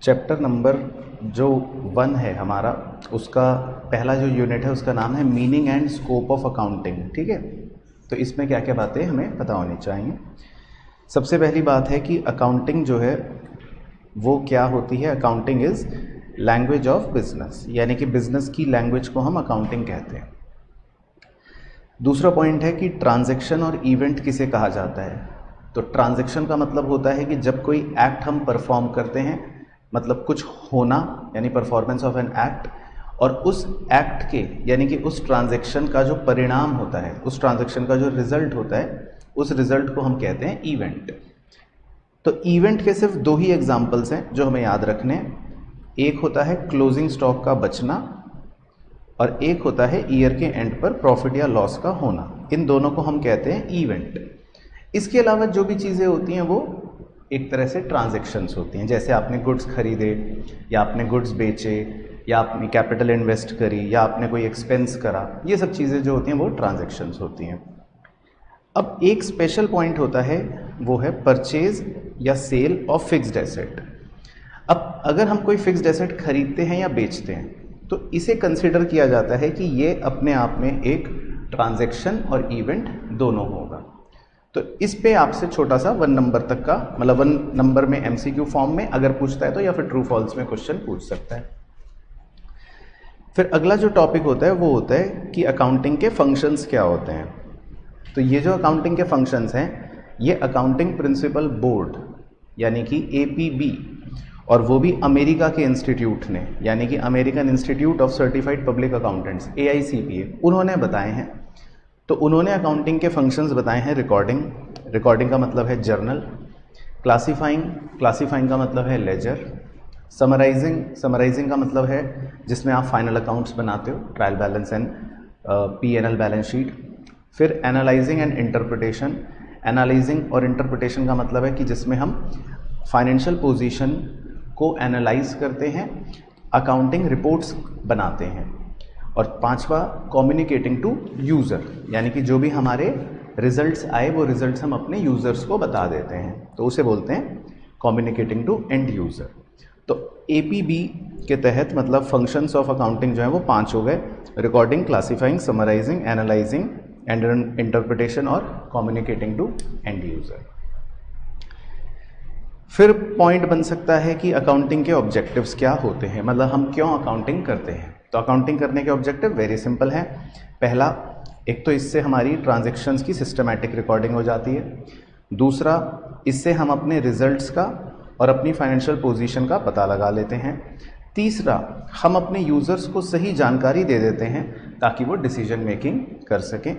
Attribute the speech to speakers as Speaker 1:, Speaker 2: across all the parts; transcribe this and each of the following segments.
Speaker 1: Chapter number जो 1 है हमारा, उसका पहला जो यूनिट है उसका नाम है meaning and scope of accounting. ठीक है, तो इसमें क्या क्या बातें हमें पता होनी चाहिए। सबसे पहली बात है कि अकाउंटिंग जो है वो क्या होती है। Accounting is language of business, यानी कि बिजनेस की लैंग्वेज को हम अकाउंटिंग कहते हैं। दूसरा पॉइंट है कि ट्रांजैक्शन और इवेंट किसे कहा जाता है। तो ट्रांजैक्शन का मतलब होता है कि जब कोई एक्ट हम परफॉर्म करते हैं, मतलब कुछ होना यानी परफॉर्मेंस ऑफ एन एक्ट, और उस एक्ट के यानी कि उस ट्रांजैक्शन का जो परिणाम होता है, उस ट्रांजैक्शन का जो रिजल्ट होता है, उस रिजल्ट को हम कहते हैं इवेंट। तो इवेंट के सिर्फ 2 ही एग्जाम्पल्स हैं जो हमें याद रखने हैं। एक होता है क्लोजिंग स्टॉक का बचना और एक होता है ईयर के एंड पर प्रॉफिट या लॉस का होना। इन दोनों को हम कहते हैं इवेंट। इसके अलावा जो भी चीज़ें होती हैं वो एक तरह से ट्रांजैक्शंस होती हैं। जैसे आपने गुड्स खरीदे या आपने गुड्स बेचे या आपने कैपिटल इन्वेस्ट करी या आपने कोई एक्सपेंस करा, ये सब चीज़ें जो होती हैं वो ट्रांजैक्शंस होती हैं। अब एक स्पेशल पॉइंट होता है, वो है परचेज या सेल ऑफ फिक्स्ड एसेट। अब अगर हम कोई फिक्स्ड एसेट खरीदते हैं या बेचते हैं तो इसे कंसिडर किया जाता है कि ये अपने आप में एक ट्रांजैक्शन और इवेंट दोनों होगा। तो इस पे आपसे छोटा सा 1 नंबर तक का, मतलब 1 नंबर में एमसीक्यू फॉर्म में अगर पूछता है तो, या फिर ट्रू फॉल्स में क्वेश्चन पूछ सकता है। फिर अगला जो टॉपिक होता है वो होता है कि अकाउंटिंग के फंक्शंस क्या होते हैं। तो ये जो अकाउंटिंग के फंक्शंस हैं, ये अकाउंटिंग प्रिंसिपल बोर्ड यानी कि APB, और वो भी अमेरिका के इंस्टीट्यूट ने, यानी कि American institute of certified public accountants AICPA, उन्होंने बताए हैं। तो उन्होंने अकाउंटिंग के फंक्शंस बताए हैं। रिकॉर्डिंग का मतलब है जर्नल, क्लासीफाइंग का मतलब है लेजर, समराइजिंग का मतलब है जिसमें आप फाइनल अकाउंट्स बनाते हो, trial balance and P&L balance sheet. फिर एनालाइजिंग एंड इंटरप्रिटेशन। एनालाइजिंग और इंटरप्रिटेशन का मतलब है कि जिसमें हम फाइनेंशियल पोजीशन को एनालाइज करते हैं, अकाउंटिंग रिपोर्ट्स बनाते हैं। और 5वां कम्युनिकेटिंग टू यूज़र, यानी कि जो भी हमारे रिजल्ट्स आए वो रिजल्ट्स हम अपने यूज़र्स को बता देते हैं, तो उसे बोलते हैं कम्युनिकेटिंग टू एंड यूज़र। तो APB के तहत मतलब फंक्शंस ऑफ अकाउंटिंग जो है वो 5 हो गए: recording, classifying, summarising, analysing and interpretation और कम्युनिकेटिंग टू एंड यूज़र। फिर पॉइंट बन सकता है कि अकाउंटिंग के ऑब्जेक्टिव्स क्या होते हैं, मतलब हम क्यों अकाउंटिंग करते हैं। तो अकाउंटिंग करने के ऑब्जेक्टिव वेरी सिंपल है। पहला, एक तो इससे हमारी ट्रांजैक्शंस की सिस्टमैटिक रिकॉर्डिंग हो जाती है। दूसरा, इससे हम अपने रिजल्ट्स का और अपनी फाइनेंशियल पोजीशन का पता लगा लेते हैं। तीसरा, हम अपने यूज़र्स को सही जानकारी दे देते हैं ताकि वो डिसीजन मेकिंग कर सकें।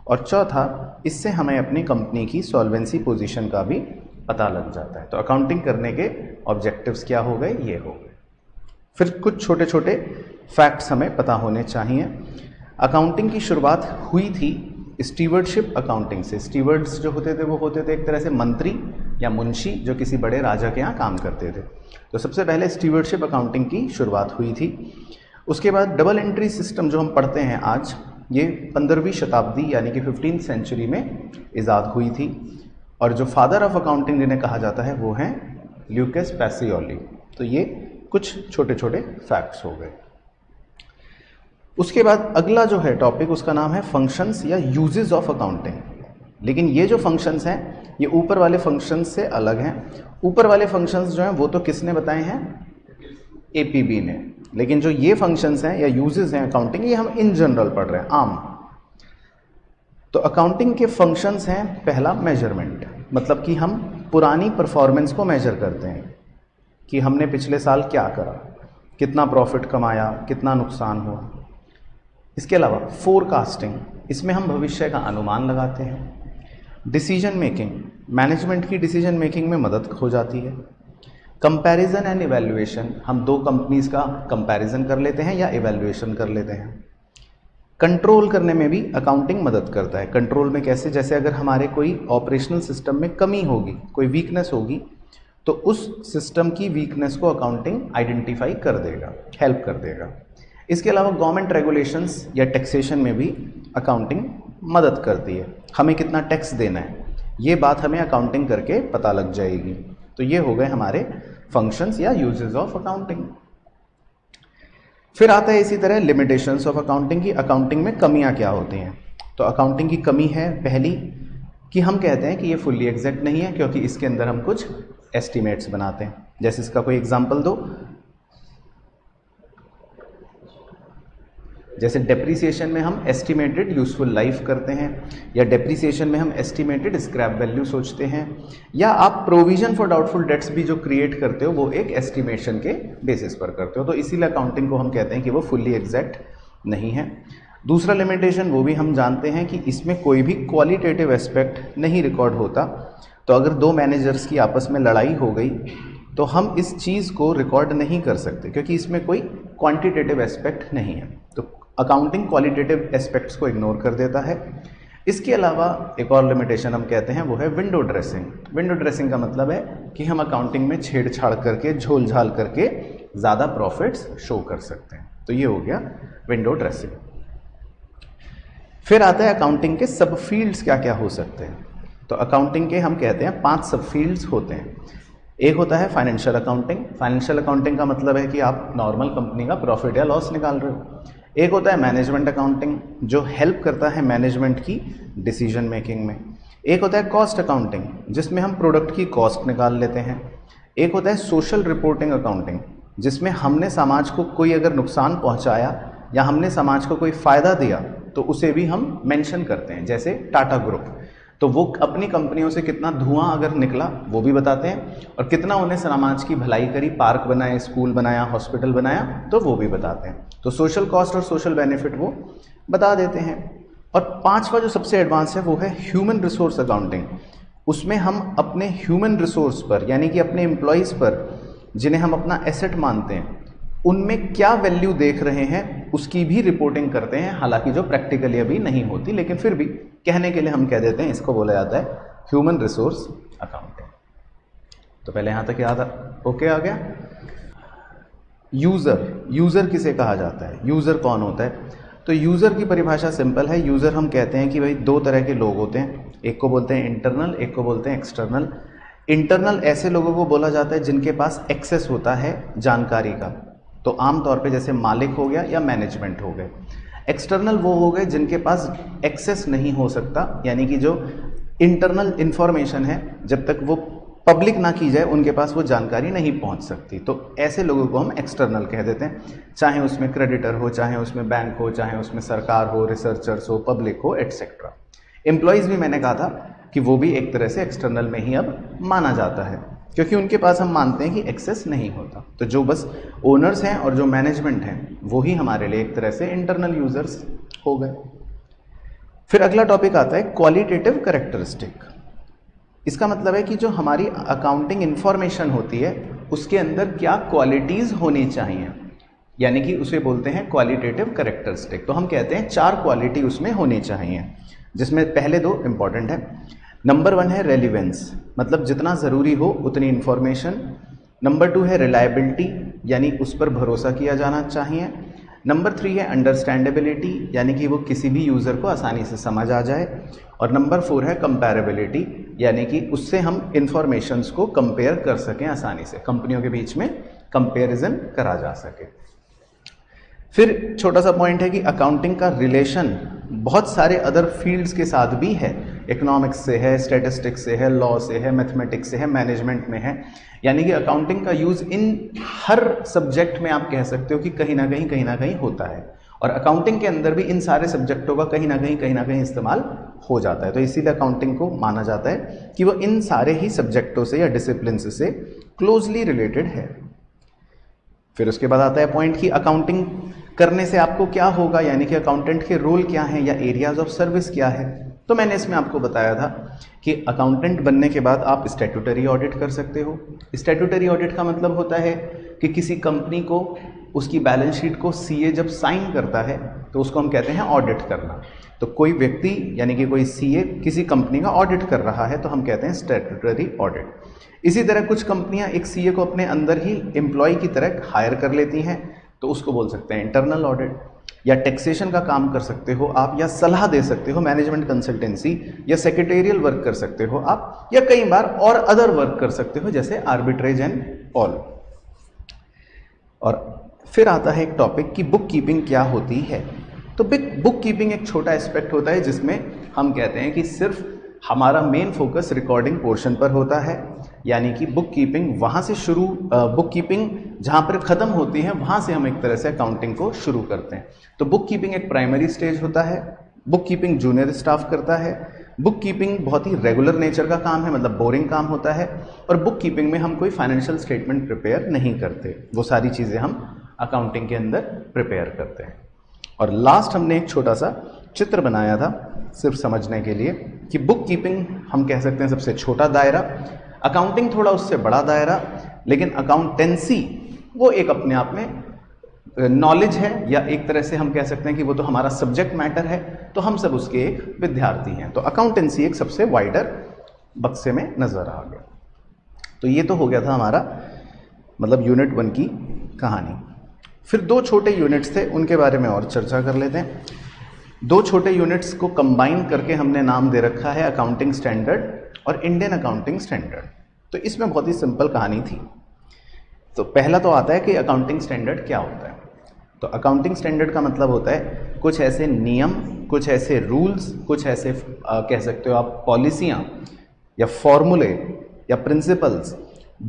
Speaker 1: और चौथा, इससे हमें अपनी कंपनी की सॉल्वेंसी पोजीशन का भी पता लग जाता है। तो अकाउंटिंग करने के ऑब्जेक्टिव्स क्या हो गए, ये हो गए। फिर कुछ छोटे छोटे फैक्ट्स हमें पता होने चाहिए। अकाउंटिंग की शुरुआत हुई थी स्टीवर्डशिप अकाउंटिंग से। स्टीवर्ड्स जो होते थे वो होते थे एक तरह से मंत्री या मुंशी जो किसी बड़े राजा के यहाँ काम करते थे। तो सबसे पहले स्टीवर्डशिप अकाउंटिंग की शुरुआत हुई थी। उसके बाद डबल एंट्री सिस्टम जो हम पढ़ते हैं आज, ये 15वीं शताब्दी यानी कि 15th सेंचुरी में ईजाद हुई थी। और जो फादर ऑफ अकाउंटिंग जिन्हें कहा जाता है वो हैं ल्यूकस पैसियोली। तो ये कुछ छोटे छोटे फैक्ट्स हो गए। उसके बाद अगला जो है टॉपिक, उसका नाम है फंक्शंस या यूजेस ऑफ अकाउंटिंग। लेकिन ये जो फंक्शंस हैं ये ऊपर वाले फंक्शंस से अलग हैं। ऊपर वाले फंक्शंस जो हैं वो तो किसने बताए हैं, APB ने। लेकिन जो ये फंक्शंस हैं या यूजेस हैं अकाउंटिंग, ये हम इन जनरल पढ़ रहे हैं, आम। तो अकाउंटिंग के फंक्शंस हैं, पहला मेजरमेंट, मतलब कि हम पुरानी परफॉर्मेंस को मेजर करते हैं कि हमने पिछले साल क्या करा, कितना प्रॉफिट कमाया, कितना नुकसान हुआ। इसके अलावा फोरकास्टिंग, इसमें हम भविष्य का अनुमान लगाते हैं। डिसीजन मेकिंग, मैनेजमेंट की डिसीजन मेकिंग में मदद हो जाती है। कंपैरिजन एंड इवैल्यूएशन, हम 2 कंपनीज का कंपैरिजन कर लेते हैं या इवैल्यूएशन कर लेते हैं। कंट्रोल करने में भी अकाउंटिंग मदद करता है। कंट्रोल में कैसे, जैसे अगर हमारे कोई ऑपरेशनल सिस्टम में कमी होगी, कोई वीकनेस होगी, तो उस सिस्टम की वीकनेस को अकाउंटिंग आइडेंटिफाई कर देगा, हेल्प कर देगा। इसके अलावा गवर्नमेंट रेगुलेशंस या टैक्सेशन में भी अकाउंटिंग मदद करती है। हमें कितना टैक्स देना है, ये बात हमें अकाउंटिंग करके पता लग जाएगी। तो ये हो गए हमारे फंक्शंस या यूजेस ऑफ अकाउंटिंग। फिर आता है इसी तरह लिमिटेशंस ऑफ अकाउंटिंग की, अकाउंटिंग में कमियां क्या होती हैं। तो अकाउंटिंग की कमी है पहली कि हम कहते हैं कि ये फुल्ली एग्जैक्ट नहीं है, क्योंकि इसके अंदर हम कुछ एस्टिमेट्स बनाते हैं। जैसे इसका कोई एग्जांपल दो, जैसे डेप्रिसिएशन में हम एस्टिमेटेड यूजफुल लाइफ करते हैं, या डेप्रिसिएशन में हम एस्टिमेटेड स्क्रैप वैल्यू सोचते हैं, या आप प्रोविजन फॉर डाउटफुल डेट्स भी जो क्रिएट करते हो वो एक एस्टिमेशन के बेसिस पर करते हो। तो इसीलिए अकाउंटिंग को हम कहते हैं कि वो फुल्ली एग्जैक्ट नहीं है। दूसरा लिमिटेशन वो भी हम जानते हैं कि इसमें कोई भी क्वालिटेटिव एस्पेक्ट नहीं रिकॉर्ड होता। तो अगर दो मैनेजर्स की आपस में लड़ाई हो गई तो हम इस चीज़ को रिकॉर्ड नहीं कर सकते, क्योंकि इसमें कोई क्वांटिटेटिव एस्पेक्ट नहीं है। तो अकाउंटिंग क्वालिटेटिव एस्पेक्ट्स को इग्नोर कर देता है। इसके अलावा एक और लिमिटेशन हम कहते हैं वो है विंडो ड्रेसिंग। विंडो ड्रेसिंग का मतलब है कि हम अकाउंटिंग में छेड़छाड़ करके, झोल झाल करके ज़्यादा प्रॉफिट्स शो कर सकते हैं। तो ये हो गया विंडो ड्रेसिंग। फिर आता है अकाउंटिंग के सब फील्ड्स क्या क्या हो सकते हैं। तो अकाउंटिंग के हम कहते हैं 5 सब फील्ड्स होते हैं। एक होता है फाइनेंशियल अकाउंटिंग। फाइनेंशियल अकाउंटिंग का मतलब है कि आप नॉर्मल कंपनी का प्रॉफिट या लॉस निकाल रहे हो। एक होता है मैनेजमेंट अकाउंटिंग, जो हेल्प करता है मैनेजमेंट की डिसीजन मेकिंग में। एक होता है कॉस्ट अकाउंटिंग, जिसमें हम प्रोडक्ट की कॉस्ट निकाल लेते हैं। एक होता है सोशल रिपोर्टिंग अकाउंटिंग, जिसमें हमने समाज को कोई अगर नुकसान पहुंचाया या हमने समाज को कोई फ़ायदा दिया तो उसे भी हम मेंशन करते हैं। जैसे टाटा ग्रुप, तो वो अपनी कंपनियों से कितना धुआं अगर निकला वो भी बताते हैं, और कितना उन्हें समाज की भलाई करी, पार्क बनाए, स्कूल बनाया, हॉस्पिटल बनाया, तो वो भी बताते हैं। तो सोशल कॉस्ट और सोशल बेनिफिट वो बता देते हैं। और 5वां जो सबसे एडवांस है वो है ह्यूमन रिसोर्स अकाउंटिंग। उसमें हम अपने ह्यूमन रिसोर्स पर, यानी कि अपने एम्प्लॉयज़ पर, जिन्हें हम अपना एसेट मानते हैं, उनमें क्या वैल्यू देख रहे हैं उसकी भी रिपोर्टिंग करते हैं। हालांकि जो प्रैक्टिकली अभी नहीं होती, लेकिन फिर भी कहने के लिए हम कह देते हैं, इसको बोला जाता है ह्यूमन रिसोर्स अकाउंटिंग। तो पहले यहाँ तक याद ओके आ गया। यूज़र किसे कहा जाता है, यूज़र कौन होता है? तो यूज़र की परिभाषा सिंपल है। यूज़र हम कहते हैं कि भाई 2 तरह के लोग होते हैं, एक को बोलते हैं इंटरनल, एक को बोलते हैं एक्सटर्नल। इंटरनल ऐसे लोगों को बोला जाता है जिनके पास एक्सेस होता है जानकारी का, तो आमतौर पे जैसे मालिक हो गया या मैनेजमेंट हो गए। एक्सटर्नल वो हो गए जिनके पास एक्सेस नहीं हो सकता, यानी कि जो इंटरनल इंफॉर्मेशन है जब तक वो पब्लिक ना की जाए उनके पास वो जानकारी नहीं पहुंच सकती। तो ऐसे लोगों को हम एक्सटर्नल कह देते हैं, चाहे उसमें क्रेडिटर हो, चाहे उसमें बैंक हो, चाहे उसमें सरकार हो, रिसर्चर्स हो, पब्लिक हो, एटसेट्रा। एम्प्लॉयज़ भी मैंने कहा था कि वो भी एक तरह से एक्सटर्नल में ही अब माना जाता है, क्योंकि उनके पास हम मानते हैं कि एक्सेस नहीं होता। तो जो बस ओनर्स हैं और जो मैनेजमेंट हैं वो ही हमारे लिए एक तरह से इंटरनल यूजर्स हो गए। फिर अगला टॉपिक आता है क्वालिटेटिव कैरेक्टरिस्टिक। इसका मतलब है कि जो हमारी अकाउंटिंग इंफॉर्मेशन होती है उसके अंदर क्या क्वालिटीज़ होनी चाहिए, यानी कि उसे बोलते हैं क्वालिटेटिव कैरेक्टरिस्टिक। तो हम कहते हैं 4 क्वालिटी उसमें होनी चाहिए, जिसमें पहले 2 इंपॉर्टेंट है। नंबर 1 है रेलिवेंस, मतलब जितना ज़रूरी हो उतनी इन्फॉर्मेशन। नंबर 2 है रिलायबिलिटी, यानी उस पर भरोसा किया जाना चाहिए। नंबर 3 है अंडरस्टैंडेबिलिटी, यानी कि वो किसी भी यूज़र को आसानी से समझ आ जाए। और नंबर 4 है कंपैरेबिलिटी, यानी कि उससे हम इंफॉर्मेशंस को कंपेयर कर सकें आसानी से, कंपनियों के बीच में कंपैरिजन करा जा सके। फिर छोटा सा पॉइंट है कि अकाउंटिंग का रिलेशन बहुत सारे अदर फील्ड्स के साथ भी है। इकोनॉमिक्स से है, स्टैटिस्टिक्स से है, लॉ से है, मैथमेटिक्स से है, मैनेजमेंट में है, यानी कि अकाउंटिंग का यूज़ इन हर सब्जेक्ट में आप कह सकते हो कि कहीं ना कहीं होता है। और अकाउंटिंग के अंदर भी इन सारे सब्जेक्टों का कहीं ना कहीं इस्तेमाल हो जाता है। तो इसीलिए अकाउंटिंग को माना जाता है कि वो इन सारे ही सब्जेक्टों से या डिसिप्लिन से क्लोजली रिलेटेड है। फिर उसके बाद आता है पॉइंट कि अकाउंटिंग करने से आपको क्या होगा, यानी कि अकाउंटेंट के रोल क्या हैं या एरियाज ऑफ सर्विस क्या है। तो मैंने इसमें आपको बताया था कि अकाउंटेंट बनने के बाद आप स्टैट्यूटरी ऑडिट कर सकते हो। स्टैट्यूटरी ऑडिट का मतलब होता है कि किसी कंपनी को उसकी बैलेंस शीट को सीए जब साइन करता है तो उसको हम कहते हैं ऑडिट करना। तो कोई व्यक्ति यानी कि कोई सीए किसी कंपनी का ऑडिट कर रहा है तो हम कहते हैं स्टैट्यूटरी ऑडिट। इसी तरह कुछ कंपनियां एक सीए को अपने अंदर ही एम्प्लॉय की तरह हायर कर लेती हैं तो उसको बोल सकते हैं इंटरनल ऑडिट। या टैक्सेशन का काम कर सकते हो आप, या सलाह दे सकते हो, मैनेजमेंट कंसल्टेंसी या सेक्रेटेरियल वर्क कर सकते हो आप, या कई बार और अदर वर्क कर सकते हो जैसे आर्बिट्रेज एंड ऑल। और फिर आता है एक टॉपिक कि बुक कीपिंग क्या होती है। तो बुक कीपिंग एक छोटा एस्पेक्ट होता है जिसमें हम कहते हैं कि सिर्फ हमारा मेन फोकस रिकॉर्डिंग पोर्शन पर होता है, यानी कि बुक कीपिंग वहाँ से शुरू, बुक कीपिंग जहाँ पर ख़त्म होती है वहाँ से हम एक तरह से अकाउंटिंग को शुरू करते हैं। तो बुक कीपिंग एक प्राइमरी स्टेज होता है। बुक कीपिंग जूनियर स्टाफ करता है। बुक कीपिंग बहुत ही रेगुलर नेचर का काम है, मतलब बोरिंग काम होता है। और बुक कीपिंग में हम कोई फाइनेंशियल स्टेटमेंट प्रिपेयर नहीं करते, वो सारी चीज़ें हम अकाउंटिंग के अंदर प्रिपेयर करते हैं। और लास्ट हमने एक छोटा सा चित्र बनाया था सिर्फ समझने के लिए कि बुक कीपिंग हम कह सकते हैं सबसे छोटा दायरा, अकाउंटिंग थोड़ा उससे बड़ा दायरा, लेकिन अकाउंटेंसी वो एक अपने आप में नॉलेज है, या एक तरह से हम कह सकते हैं कि वो तो हमारा सब्जेक्ट मैटर है, तो हम सब उसके एक विद्यार्थी हैं। तो अकाउंटेंसी एक सबसे वाइडर बक्से में नजर आ गया। तो ये तो हो गया था हमारा मतलब यूनिट 1 की कहानी। फिर 2 छोटे यूनिट्स थे, उनके बारे में और चर्चा कर लेते हैं। 2 छोटे यूनिट्स को कंबाइन करके हमने नाम दे रखा है अकाउंटिंग स्टैंडर्ड और इंडियन अकाउंटिंग स्टैंडर्ड। तो इसमें बहुत ही सिंपल कहानी थी। तो पहला तो आता है कि अकाउंटिंग स्टैंडर्ड क्या होता है। तो अकाउंटिंग स्टैंडर्ड का मतलब होता है कुछ ऐसे नियम, कुछ ऐसे रूल्स, कुछ ऐसे कह सकते हो आप पॉलिसियाँ या फॉर्मूले या प्रिंसिपल्स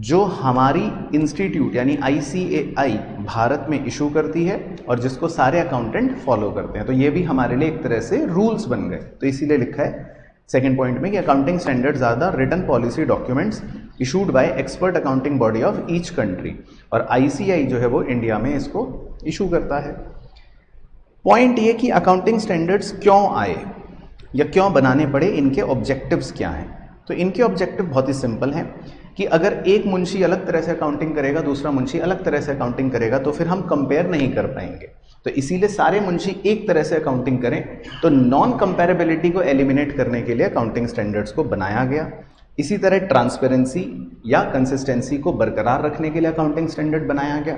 Speaker 1: जो हमारी इंस्टीट्यूट यानी ICAI भारत में इशू करती है और जिसको सारे अकाउंटेंट फॉलो करते हैं। तो ये भी हमारे लिए एक तरह से रूल्स बन गए। तो इसीलिए लिखा है सेकेंड पॉइंट में कि accounting standards are the written policy documents issued by expert accounting body of each country. और ICAI जो है वो इंडिया में इसको इशू करता है। पॉइंट ये कि अकाउंटिंग स्टैंडर्ड्स क्यों आए या क्यों बनाने पड़े, इनके ऑब्जेक्टिव्स क्या हैं। तो इनके ऑब्जेक्टिव बहुत ही सिंपल हैं कि अगर एक मुंशी अलग तरह से अकाउंटिंग करेगा, दूसरा मुंशी अलग तरह से अकाउंटिंग करेगा, तो फिर हम कंपेयर नहीं कर पाएंगे। तो इसीलिए सारे मुंशी एक तरह से अकाउंटिंग करें। तो नॉन कंपेरेबिलिटी को एलिमिनेट करने के लिए अकाउंटिंग स्टैंडर्ड्स को बनाया गया। इसी तरह ट्रांसपेरेंसी या कंसिस्टेंसी को बरकरार रखने के लिए अकाउंटिंग स्टैंडर्ड बनाया गया।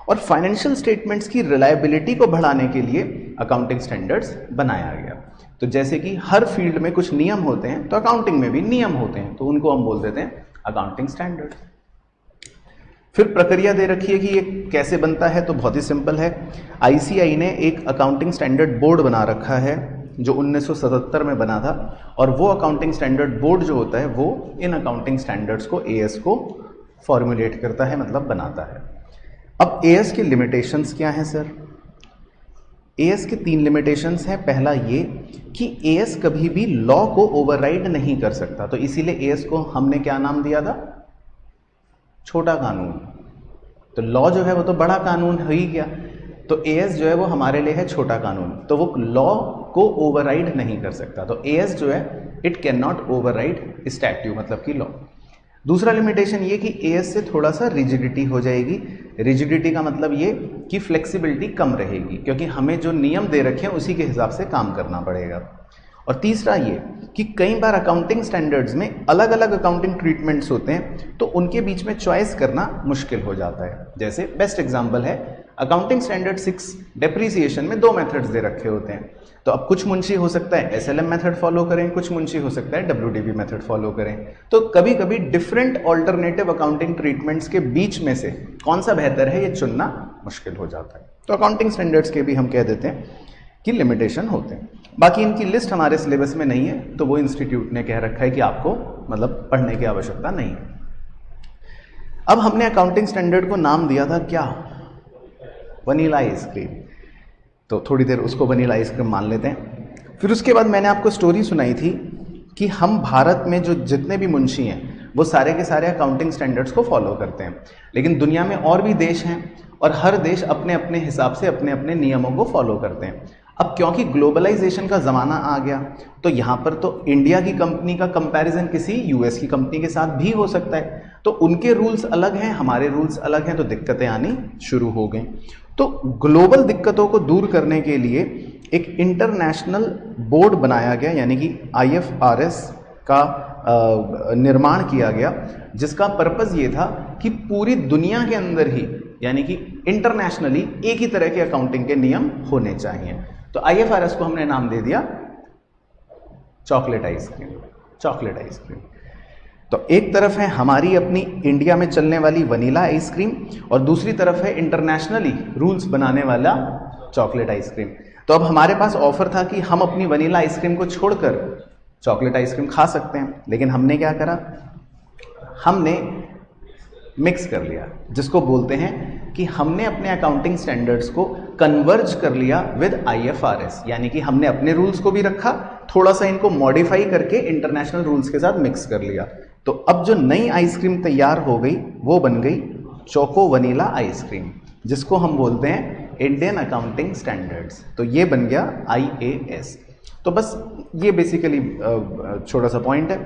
Speaker 1: और फाइनेंशियल स्टेटमेंट्स की रिलायबिलिटी को बढ़ाने के लिए अकाउंटिंग स्टैंडर्ड्स बनाया गया। तो जैसे कि हर फील्ड में कुछ नियम होते हैं, तो अकाउंटिंग में भी नियम होते हैं, तो उनको हम बोल देते हैं अकाउंटिंग स्टैंडर्ड। फिर प्रक्रिया दे रखी है कि ये कैसे बनता है। तो बहुत ही सिंपल है। ICAI ने एक अकाउंटिंग स्टैंडर्ड बोर्ड बना रखा है जो 1977 में बना था। और वो अकाउंटिंग स्टैंडर्ड बोर्ड जो होता है वो इन अकाउंटिंग स्टैंडर्ड्स को AS को फॉर्मुलेट करता है, मतलब बनाता है। अब AS की लिमिटेशंस क्या हैं सर? AS के 3 लिमिटेशंस हैं। पहला ये कि AS कभी भी लॉ को ओवरराइड नहीं कर सकता। तो इसीलिए AS को हमने क्या नाम दिया था? छोटा कानून। तो लॉ जो है वो तो बड़ा कानून हो ही गया, तो AS जो है वो हमारे लिए है छोटा कानून, तो वो लॉ को ओवरराइड नहीं कर सकता। तो AS जो है it can not override statute, मतलब कि लॉ। दूसरा लिमिटेशन ये कि AS से थोड़ा सा रिजिडिटी हो जाएगी। रिजिडिटी का मतलब ये कि फ्लेक्सिबिलिटी कम रहेगी, क्योंकि हमें जो नियम दे रखे हैं उसी के हिसाब से काम करना पड़ेगा। और तीसरा ये कि कई बार अकाउंटिंग स्टैंडर्ड्स में अलग अलग अकाउंटिंग ट्रीटमेंट्स होते हैं, तो उनके बीच में चॉइस करना मुश्किल हो जाता है। जैसे बेस्ट एग्जांपल है अकाउंटिंग स्टैंडर्ड 6 डेप्रीसिएशन में 2 मेथड्स दे रखे होते हैं। तो अब कुछ मुंशी हो सकता है SLM मेथड फॉलो करें, कुछ मुंशी हो सकता है WDV मेथड फॉलो करें। तो कभी कभी डिफरेंट ऑल्टरनेटिव अकाउंटिंग ट्रीटमेंट्स के बीच में से कौन सा बेहतर है ये चुनना मुश्किल हो जाता है। तो अकाउंटिंग स्टैंडर्ड्स के भी हम कह देते हैं कि लिमिटेशन होते हैं। बाकी इनकी लिस्ट हमारे सिलेबस में नहीं है, तो वो इंस्टीट्यूट ने कह रखा है कि आपको मतलब पढ़ने की आवश्यकता नहीं है। अब हमने अकाउंटिंग स्टैंडर्ड को नाम दिया था क्या? Vanilla ice cream. तो थोड़ी देर उसको वनीला आइसक्रीम मान लेते हैं। फिर उसके बाद मैंने आपको स्टोरी सुनाई थी कि हम भारत में जो जितने भी मुंशी हैं वो सारे के सारे अकाउंटिंग स्टैंडर्ड्स को फॉलो करते हैं, लेकिन दुनिया में और भी देश हैं और हर देश अपने अपने हिसाब से अपने अपने नियमों को फॉलो करते हैं। अब क्योंकि ग्लोबलाइजेशन का ज़माना आ गया, तो यहाँ पर तो इंडिया की कंपनी का कंपैरिजन किसी US की कंपनी के साथ भी हो सकता है। तो उनके रूल्स अलग हैं, हमारे रूल्स अलग हैं, तो दिक्कतें आनी शुरू हो गई। तो ग्लोबल दिक्कतों को दूर करने के लिए एक इंटरनेशनल बोर्ड बनाया गया, यानी कि IFRS का निर्माण किया गया, जिसका पर्पज़ ये था कि पूरी दुनिया के अंदर ही यानी कि इंटरनेशनली एक ही तरह के अकाउंटिंग के नियम होने चाहिए। तो IFRS को हमने नाम दे दिया चॉकलेट आइसक्रीम। Chocolate ice cream. तो एक तरफ है हमारी अपनी इंडिया में चलने वाली वनीला आइसक्रीम और दूसरी तरफ है इंटरनेशनली रूल्स बनाने वाला चॉकलेट आइसक्रीम। तो अब हमारे पास ऑफर था कि हम अपनी वनीला आइसक्रीम को छोड़कर चॉकलेट आइसक्रीम खा सकते हैं, लेकिन हमने क्या करा, हमने मिक्स कर लिया, जिसको बोलते हैं कि हमने अपने अकाउंटिंग स्टैंडर्ड्स को कन्वर्ज कर लिया विद IFRS, यानी कि हमने अपने रूल्स को भी रखा, थोड़ा सा इनको मॉडिफाई करके इंटरनेशनल रूल्स के साथ मिक्स कर लिया। तो अब जो नई आइसक्रीम तैयार हो गई वो बन गई चोको वनीला आइसक्रीम, जिसको हम बोलते हैं इंडियन अकाउंटिंग स्टैंडर्ड्स। तो ये बन गया IAS। तो बस ये बेसिकली छोटा सा पॉइंट है।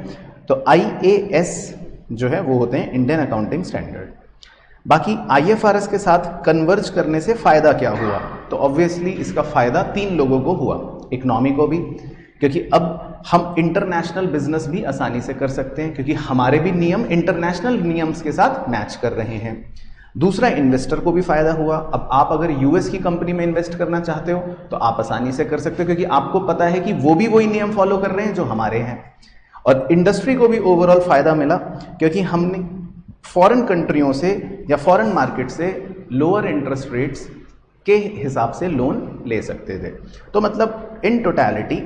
Speaker 1: तो IAS जो है वो होते हैं इंडियन अकाउंटिंग स्टैंडर्ड। बाकी IFRS के साथ कन्वर्ज करने से फायदा क्या हुआ, तो ऑब्वियसली इसका फायदा 3 लोगों को हुआ। इकोनॉमी को भी, क्योंकि अब हम इंटरनेशनल बिजनेस भी आसानी से कर सकते हैं, क्योंकि हमारे भी नियम इंटरनेशनल नियम्स के साथ मैच कर रहे हैं। दूसरा, इन्वेस्टर को भी फायदा हुआ। अब आप अगर US की कंपनी में इन्वेस्ट करना चाहते हो तो आप आसानी से कर सकते हो, क्योंकि आपको पता है कि वो भी वही नियम फॉलो कर रहे हैं जो हमारे हैं। और इंडस्ट्री को भी ओवरऑल फायदा मिला, क्योंकि हमने फॉरेन कंट्रियों से या फॉरेन मार्केट से लोअर इंटरेस्ट रेट्स के हिसाब से लोन ले सकते थे। तो मतलब इन टोटलिटी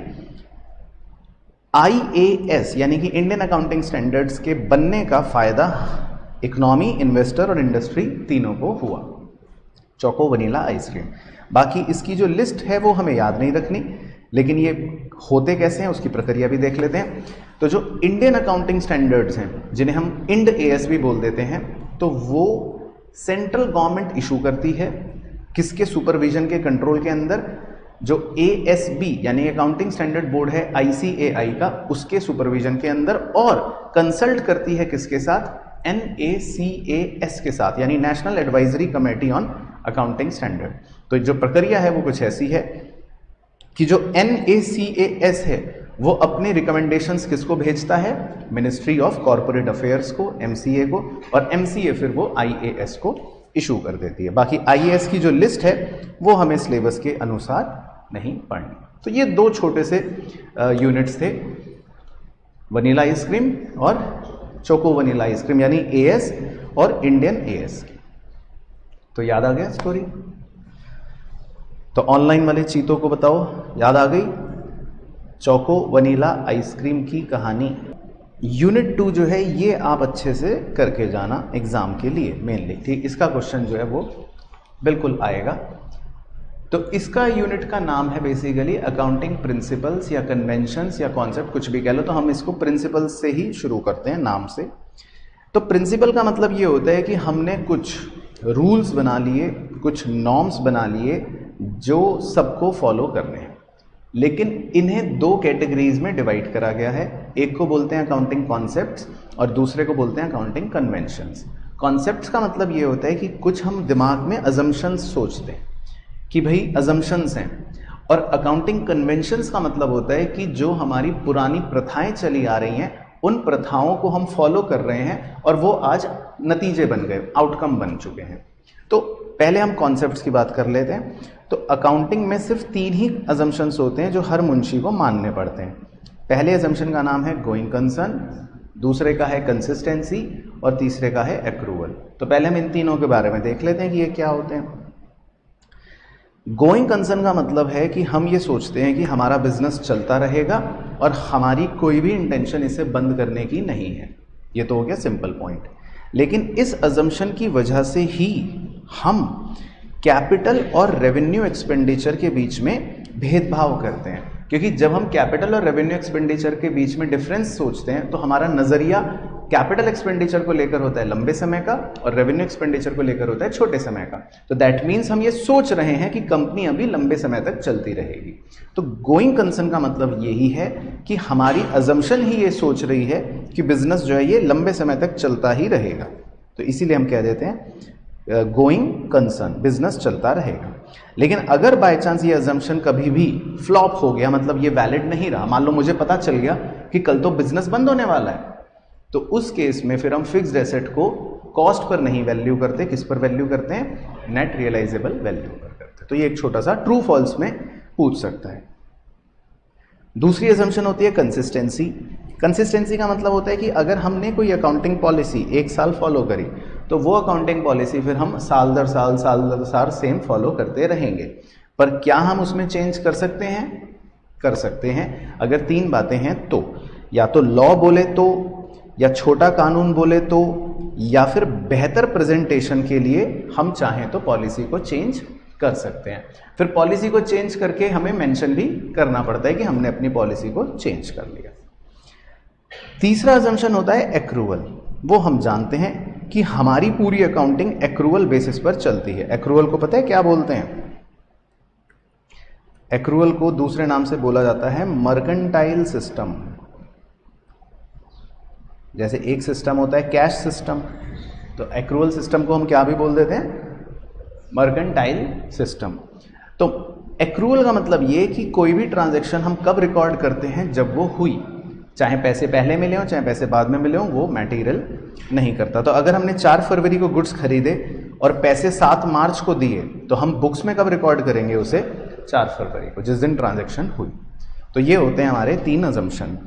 Speaker 1: IAS यानी कि इंडियन अकाउंटिंग स्टैंडर्ड्स के बनने का फायदा इकोनॉमी, इन्वेस्टर और इंडस्ट्री तीनों को हुआ, चोको वनीला आइसक्रीम। बाकी इसकी जो लिस्ट है वो हमें याद नहीं रखनी, लेकिन ये होते कैसे हैं उसकी प्रक्रिया भी देख लेते हैं। तो जो इंडियन अकाउंटिंग स्टैंडर्ड्स हैं, जिन्हें हम इंड AS भी बोल देते हैं, तो वो सेंट्रल गवर्नमेंट इशू करती है। किसके सुपरविजन के कंट्रोल के अंदर? जो ASB यानी अकाउंटिंग स्टैंडर्ड बोर्ड है ICAI का, उसके सुपरविजन के अंदर, और कंसल्ट करती है किसके साथ? NACAS के साथ, यानी national advisory committee on accounting standard. तो जो प्रक्रिया है वो कुछ ऐसी है कि जो NACAS है वो अपने रिकमेंडेशंस किसको भेजता है? मिनिस्ट्री ऑफ कॉर्पोरेट अफेयर्स को, MCA को, और MCA फिर वो IAS को इशू कर देती है। बाकी IAS की जो लिस्ट है वो हमें सिलेबस के अनुसार नहीं पढ़नी। तो ये 2 छोटे से यूनिट्स थे, वनीला आइसक्रीम और चोको वनीला आइसक्रीम, यानी AS और इंडियन AS। तो याद आ गया स्टोरी? तो ऑनलाइन वाले चीतों को बताओ, याद आ गई चोको वनीला आइसक्रीम की कहानी? यूनिट 2 जो है ये आप अच्छे से करके जाना एग्जाम के लिए मेनली, ठीक। इसका क्वेश्चन जो है वो बिल्कुल आएगा। तो इसका यूनिट का नाम है बेसिकली अकाउंटिंग प्रिंसिपल्स या कन्वेंशंस या कॉन्सेप्ट, कुछ भी कह लो। तो हम इसको प्रिंसिपल्स से ही शुरू करते हैं, नाम से। तो प्रिंसिपल का मतलब ये होता है कि हमने कुछ रूल्स बना लिए, कुछ नॉर्म्स बना लिए जो सबको फॉलो करने हैं, लेकिन इन्हें 2 कैटेगरीज में डिवाइड करा गया है। एक को बोलते हैं अकाउंटिंग कॉन्सेप्ट्स और दूसरे को बोलते हैं अकाउंटिंग कन्वेंशंस। कॉन्सेप्ट्स का मतलब ये होता है कि कुछ हम दिमाग में अजम्पशंस सोचते हैं कि भाई अजम्पशंस हैं, और अकाउंटिंग कन्वेंशंस का मतलब होता है कि जो हमारी पुरानी प्रथाएं चली आ रही हैं उन प्रथाओं को हम फॉलो कर रहे हैं और वो आज नतीजे बन गए, आउटकम बन चुके हैं। तो पहले हम कॉन्सेप्ट्स की बात कर लेते हैं। तो अकाउंटिंग में सिर्फ 3 ही अजम्पशंस होते हैं जो हर मुंशी को मानने पड़ते हैं। पहले अजम्पशन का नाम है गोइंग कंसर्न, दूसरे का है कंसिस्टेंसी और तीसरे का है एक्रूवल। तो पहले हम इन तीनों के बारे में देख लेते हैं कि ये क्या होते हैं। गोइंग कंसर्न का मतलब है कि हम ये सोचते हैं कि हमारा बिजनेस चलता रहेगा और हमारी कोई भी इंटेंशन इसे बंद करने की नहीं है। ये तो हो गया सिंपल पॉइंट। लेकिन इस अजम्पशन की वजह से ही हम कैपिटल और रेवेन्यू एक्सपेंडिचर के बीच में भेदभाव करते हैं, क्योंकि जब हम कैपिटल और रेवेन्यू एक्सपेंडिचर के बीच में डिफरेंस सोचते हैं तो हमारा नजरिया कैपिटल एक्सपेंडिचर को लेकर होता है लंबे समय का और रेवेन्यू एक्सपेंडिचर को लेकर होता है छोटे समय का। तो दैट मीन्स हम ये सोच रहे हैं कि कंपनी अभी लंबे समय तक चलती रहेगी। तो गोइंग कंसर्न का मतलब यही है कि हमारी अजम्पशन ही ये सोच रही है कि बिजनेस जो है ये लंबे समय तक चलता ही रहेगा। तो इसीलिए हम कह देते हैं गोइंग कंसर्न, बिजनेस चलता रहेगा। लेकिन अगर बाय चांस ये अजम्पशन कभी भी फ्लॉप हो गया, मतलब ये वैलिड नहीं रहा, मान लो मुझे पता चल गया कि कल तो बिजनेस बंद होने वाला है, तो उस केस में फिर हम फिक्स्ड एसेट को कॉस्ट पर नहीं वैल्यू करते, किस पर वैल्यू करते हैं? नेट रियलाइजेबल वैल्यू पर करते हैं। तो ये एक छोटा सा ट्रू फॉल्स में पूछ सकता है। दूसरी अजम्पशन होती है कंसिस्टेंसी। कंसिस्टेंसी का मतलब होता है कि अगर हमने कोई अकाउंटिंग पॉलिसी 1 साल फॉलो करी तो वो अकाउंटिंग पॉलिसी फिर हम साल दर साल सेम फॉलो करते रहेंगे। पर क्या हम उसमें चेंज कर सकते हैं? कर सकते हैं। अगर 3 बातें हैं तो, या तो लॉ बोले तो, या छोटा कानून बोले तो, या फिर बेहतर प्रेजेंटेशन के लिए हम चाहें तो पॉलिसी को चेंज कर सकते हैं। फिर पॉलिसी को चेंज करके हमें मेंशन भी करना पड़ता है कि हमने अपनी पॉलिसी को चेंज कर लिया। तीसरा अजम्पशन होता है एक्रूवल। वो हम जानते हैं कि हमारी पूरी अकाउंटिंग एक्रूवल बेसिस पर चलती है। एक्रूवल को पता है क्या बोलते हैं? एक्रूवल को दूसरे नाम से बोला जाता है मर्केंटाइल सिस्टम। जैसे एक सिस्टम होता है कैश सिस्टम, तो एक्रूवल सिस्टम को हम क्या भी बोल देते हैं? Mercantile system. तो एक्रूवल का मतलब ये कि कोई भी ट्रांजैक्शन हम कब रिकॉर्ड करते हैं? जब वो हुई, चाहे पैसे पहले मिले हो चाहे पैसे बाद में मिले हो, वो मैटेरियल नहीं करता। तो अगर हमने 4 फरवरी को गुड्स खरीदे और पैसे 7 मार्च को दिए तो हम बुक्स में कब रिकॉर्ड करेंगे उसे? 4 फरवरी को, जिस दिन ट्रांजैक्शन हुई। तो ये होते हैं हमारे 3 अजम्पशन।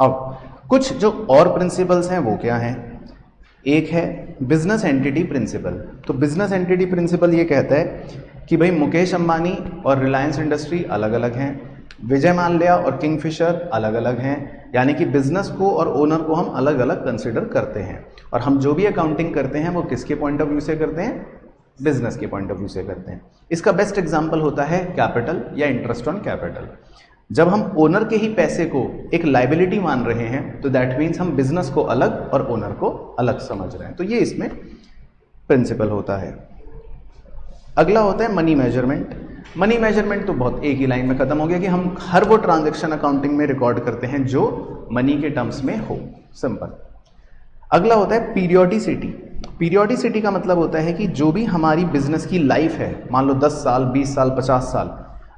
Speaker 1: अब कुछ जो और प्रिंसिपल्स हैं वो क्या हैं? एक है बिजनेस एंटिटी प्रिंसिपल। तो बिजनेस एंटिटी प्रिंसिपल ये कहता है कि भाई मुकेश अंबानी और रिलायंस इंडस्ट्री अलग अलग हैं, विजय माल्या और किंगफिशर अलग अलग हैं, यानी कि बिजनेस को और ओनर को हम अलग अलग कंसिडर करते हैं। और हम जो भी अकाउंटिंग करते हैं वो किसके पॉइंट ऑफ व्यू से करते हैं? बिजनेस के पॉइंट ऑफ व्यू से करते हैं। इसका बेस्ट एग्जांपल होता है कैपिटल या इंटरेस्ट ऑन कैपिटल। जब हम ओनर के ही पैसे को एक लाइबिलिटी मान रहे हैं तो दैट मीन्स हम बिजनेस को अलग और ओनर को अलग समझ रहे हैं। तो ये इसमें प्रिंसिपल होता है। अगला होता है मनी मेजरमेंट। मनी मेजरमेंट तो बहुत एक ही लाइन में खत्म हो गया कि हम हर वो ट्रांजैक्शन अकाउंटिंग में रिकॉर्ड करते हैं जो मनी के टर्म्स में हो, सिंपल। अगला होता है पीरियोडिसिटी। पीरियोडिसिटी का मतलब होता है कि जो भी हमारी बिजनेस की लाइफ है, मान लो 10 साल, 20 साल, 50 साल,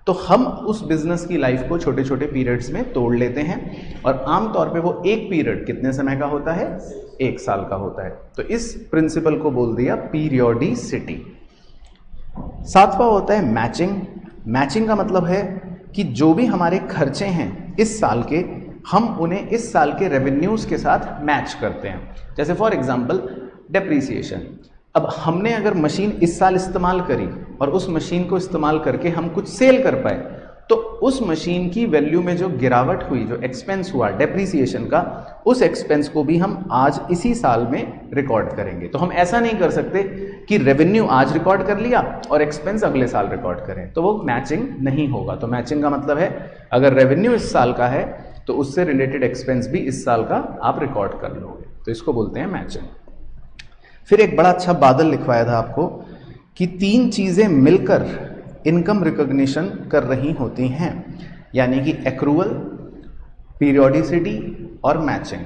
Speaker 1: तो हम उस बिजनेस की लाइफ को छोटे छोटे पीरियड्स में तोड़ लेते हैं और आमतौर पे वो एक पीरियड कितने समय का होता है? 1 साल का होता है। तो इस प्रिंसिपल को बोल दिया पीरियोडिसिटी। 7वां होता है मैचिंग। मैचिंग का मतलब है कि जो भी हमारे खर्चे हैं इस साल के, हम उन्हें इस साल के रेवेन्यूज के साथ मैच करते हैं। जैसे फॉर एग्जांपल डेप्रीसिएशन। अब हमने अगर मशीन इस साल इस्तेमाल करी और उस मशीन को इस्तेमाल करके हम कुछ सेल कर पाए, तो उस मशीन की वैल्यू में जो गिरावट हुई, जो एक्सपेंस हुआ डेप्रीसिएशन का, उस एक्सपेंस को भी हम आज इसी साल में रिकॉर्ड करेंगे। तो हम ऐसा नहीं कर सकते कि रेवेन्यू आज रिकॉर्ड कर लिया और एक्सपेंस अगले साल रिकॉर्ड करें, तो वो मैचिंग नहीं होगा। तो मैचिंग का मतलब है अगर रेवेन्यू इस साल का है तो उससे रिलेटेड एक्सपेंस भी इस साल का आप रिकॉर्ड कर लोगे, तो इसको बोलते हैं मैचिंग। फिर एक बड़ा अच्छा बादल लिखवाया था आपको कि 3 चीजें मिलकर इनकम रिकॉग्निशन कर रही होती हैं, यानी कि एक्रूवल, पीरियोडिसिटी और मैचिंग।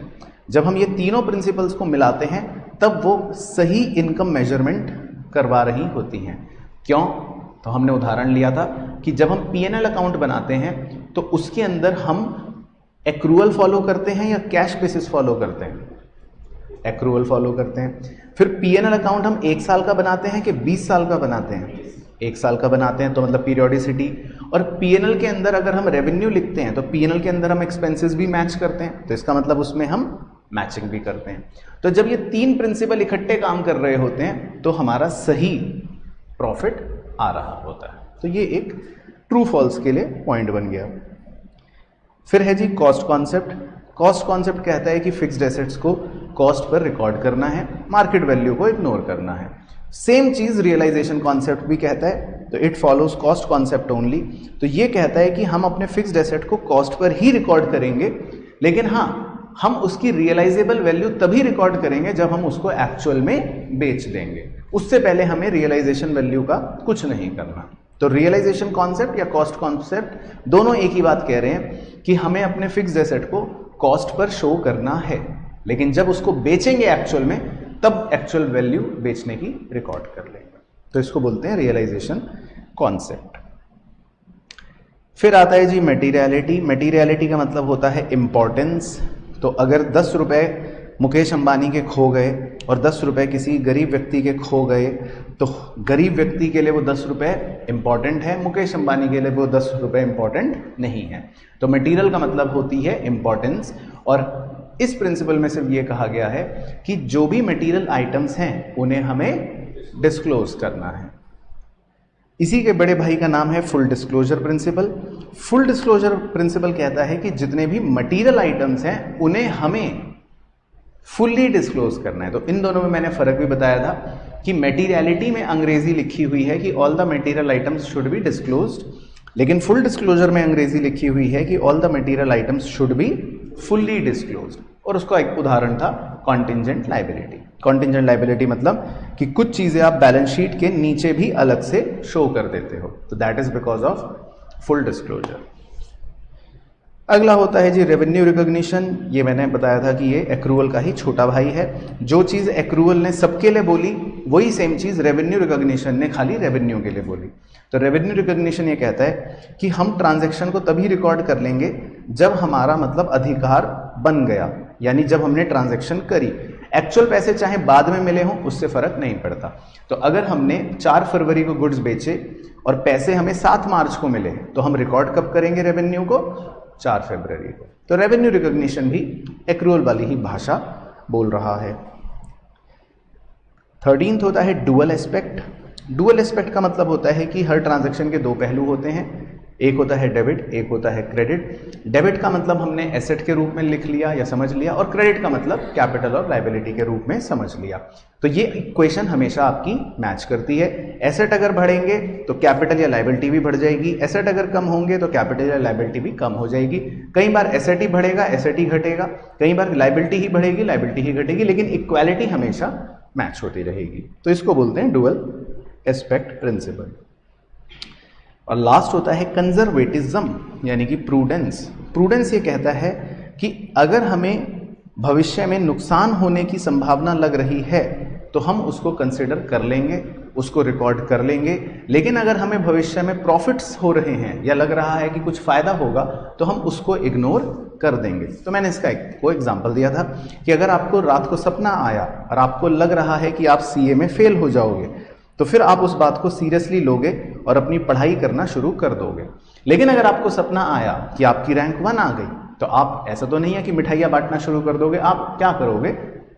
Speaker 1: जब हम ये तीनों प्रिंसिपल्स को मिलाते हैं तब वो सही इनकम मेजरमेंट करवा रही होती हैं। क्यों? तो हमने उदाहरण लिया था कि जब हम P&L अकाउंट बनाते हैं तो उसके अंदर हम एक्रूवल फॉलो करते हैं या कैश बेसिस फॉलो करते हैं? एक्रूवल फॉलो करते हैं। फिर P&L अकाउंट हम 1 साल का बनाते हैं कि 20 साल का बनाते हैं? 1 साल का बनाते हैं, तो मतलब पीरियोडिसिटी। और P&L के अंदर अगर हम रेवेन्यू लिखते हैं तो P&L के अंदर हम एक्सपेंसेस भी मैच करते हैं, तो इसका मतलब उसमें हम मैचिंग भी करते हैं। तो जब ये 3 प्रिंसिपल इकट्ठे काम कर रहे होते हैं तो हमारा सही प्रॉफिट आ रहा होता है। तो ये एक ट्रू फॉल्स के लिए पॉइंट बन गया। फिर है जी कॉस्ट कॉन्सेप्ट। कॉस्ट कॉन्सेप्ट कहता है कि फिक्स्ड एसेट्स को कॉस्ट पर रिकॉर्ड करना है, मार्केट वैल्यू को इग्नोर करना है। सेम चीज रियलाइजेशन कॉन्सेप्ट भी कहता है, तो it follows cost concept only. तो ये कहता है कि हम अपने फिक्स्ड एसेट को कॉस्ट पर ही रिकॉर्ड करेंगे, लेकिन हाँ, हम उसकी रियलाइजेबल वैल्यू तभी रिकॉर्ड करेंगे जब हम उसको एक्चुअल में बेच देंगे। उससे पहले हमें रियलाइजेशन वैल्यू का कुछ नहीं करना। तो रियलाइजेशन कॉन्सेप्ट या कॉस्ट कॉन्सेप्ट दोनों एक ही बात कह रहे हैं कि हमें अपने फिक्स्ड एसेट को कॉस्ट पर शो करना है, लेकिन जब उसको बेचेंगे एक्चुअल में तब एक्चुअल वैल्यू बेचने की रिकॉर्ड कर लेंगे। तो इसको बोलते हैं रियलाइजेशन कॉन्सेप्ट। फिर आता है जी मटीरियलिटी। मटीरियलिटी का मतलब होता है इंपॉर्टेंस। तो अगर 10 रुपए मुकेश अंबानी के खो गए और 10 रुपए किसी गरीब व्यक्ति के खो गए, तो गरीब व्यक्ति के लिए वो 10 रुपए इंपॉर्टेंट है, मुकेश अंबानी के लिए वो 10 रुपए इंपॉर्टेंट नहीं है। तो मटेरियल का मतलब होती है इंपॉर्टेंस, और इस प्रिंसिपल में सिर्फ ये कहा गया है कि जो भी मटेरियल आइटम्स हैं उन्हें हमें डिस्क्लोज करना है। इसी के बड़े भाई का नाम है full disclosure principle. Full disclosure principle कहता है कि जितने भी मटेरियल आइटम्स हैं उन्हें हमें फुल्ली डिस्क्लोज करना है। तो इन दोनों में मैंने फर्क भी बताया था कि मटेरियलिटी में अंग्रेजी लिखी हुई है कि all the material items should be disclosed, लेकिन फुल डिस्क्लोजर में अंग्रेजी लिखी हुई है कि all the material items should be fully disclosed. और उसका एक उदाहरण था कॉन्टिंजेंट लायबिलिटी। कॉन्टिंजेंट लायबिलिटी मतलब कि कुछ चीजें आप बैलेंस शीट के नीचे भी अलग से शो कर देते हो, तो that is because of full disclosure. अगला होता है जी रेवेन्यू रिकॉग्निशन। ये मैंने बताया था कि ये एक्रूअल का ही छोटा भाई है। जो चीज़ एक्रूअल ने सबके लिए बोली वही सेम चीज़ रेवेन्यू रिकॉग्निशन ने खाली रेवेन्यू के लिए बोली। तो रेवेन्यू रिकॉग्निशन ये कहता है कि हम ट्रांजैक्शन को तभी रिकॉर्ड कर लेंगे जब हमारा मतलब अधिकार बन गया, यानी जब हमने ट्रांजैक्शन करी। एक्चुअल पैसे चाहे बाद में मिले हों उससे फर्क नहीं पड़ता। तो अगर हमने 4 फरवरी को गुड्स बेचे और पैसे हमें 7 मार्च को मिले तो हम रिकॉर्ड कब करेंगे रेवेन्यू को? 4 फरवरी को। तो रेवेन्यू रिकॉग्निशन भी एक्रूअल वाली ही भाषा बोल रहा है। 13th होता है डुअल एस्पेक्ट। डुअल एस्पेक्ट का मतलब होता है कि हर ट्रांजैक्शन के 2 पहलू होते हैं, एक होता है डेबिट, एक होता है क्रेडिट। डेबिट का मतलब हमने एसेट के रूप में लिख लिया या समझ लिया, और क्रेडिट का मतलब कैपिटल और लायबिलिटी के रूप में समझ लिया। तो ये इक्वेशन हमेशा आपकी मैच करती है। एसेट अगर बढ़ेंगे तो कैपिटल या लायबिलिटी भी बढ़ जाएगी, एसेट अगर कम होंगे तो कैपिटल या लायबिलिटी भी कम हो जाएगी। कई बार एसेट ही बढ़ेगा, एसेट ही घटेगा, कई बार लायबिलिटी ही बढ़ेगी, लायबिलिटी ही घटेगी, लेकिन इक्वालिटी हमेशा मैच होती रहेगी। तो इसको बोलते हैं डुअल एस्पेक्ट प्रिंसिपल। और लास्ट होता है कंजर्वेटिज्म यानी कि प्रूडेंस। प्रूडेंस ये कहता है कि अगर हमें भविष्य में नुकसान होने की संभावना लग रही है तो हम उसको कंसिडर कर लेंगे, उसको रिकॉर्ड कर लेंगे, लेकिन अगर हमें भविष्य में प्रॉफिट्स हो रहे हैं या लग रहा है कि कुछ फायदा होगा तो हम उसको इग्नोर कर देंगे। तो मैंने इसका एक एग्जांपल दिया था कि अगर आपको रात को सपना आया और आपको लग रहा है कि आप सीए में फेल हो जाओगे तो फिर आप उस बात को सीरियसली लोगे और अपनी पढ़ाई करना शुरू कर दोगे। लेकिन अगर आपको सपना आया कि आपकी रैंक 1 आ गई तो आप, ऐसा तो नहीं है कि मिठाइयाँ बांटना शुरू कर दोगे, आप क्या करोगे?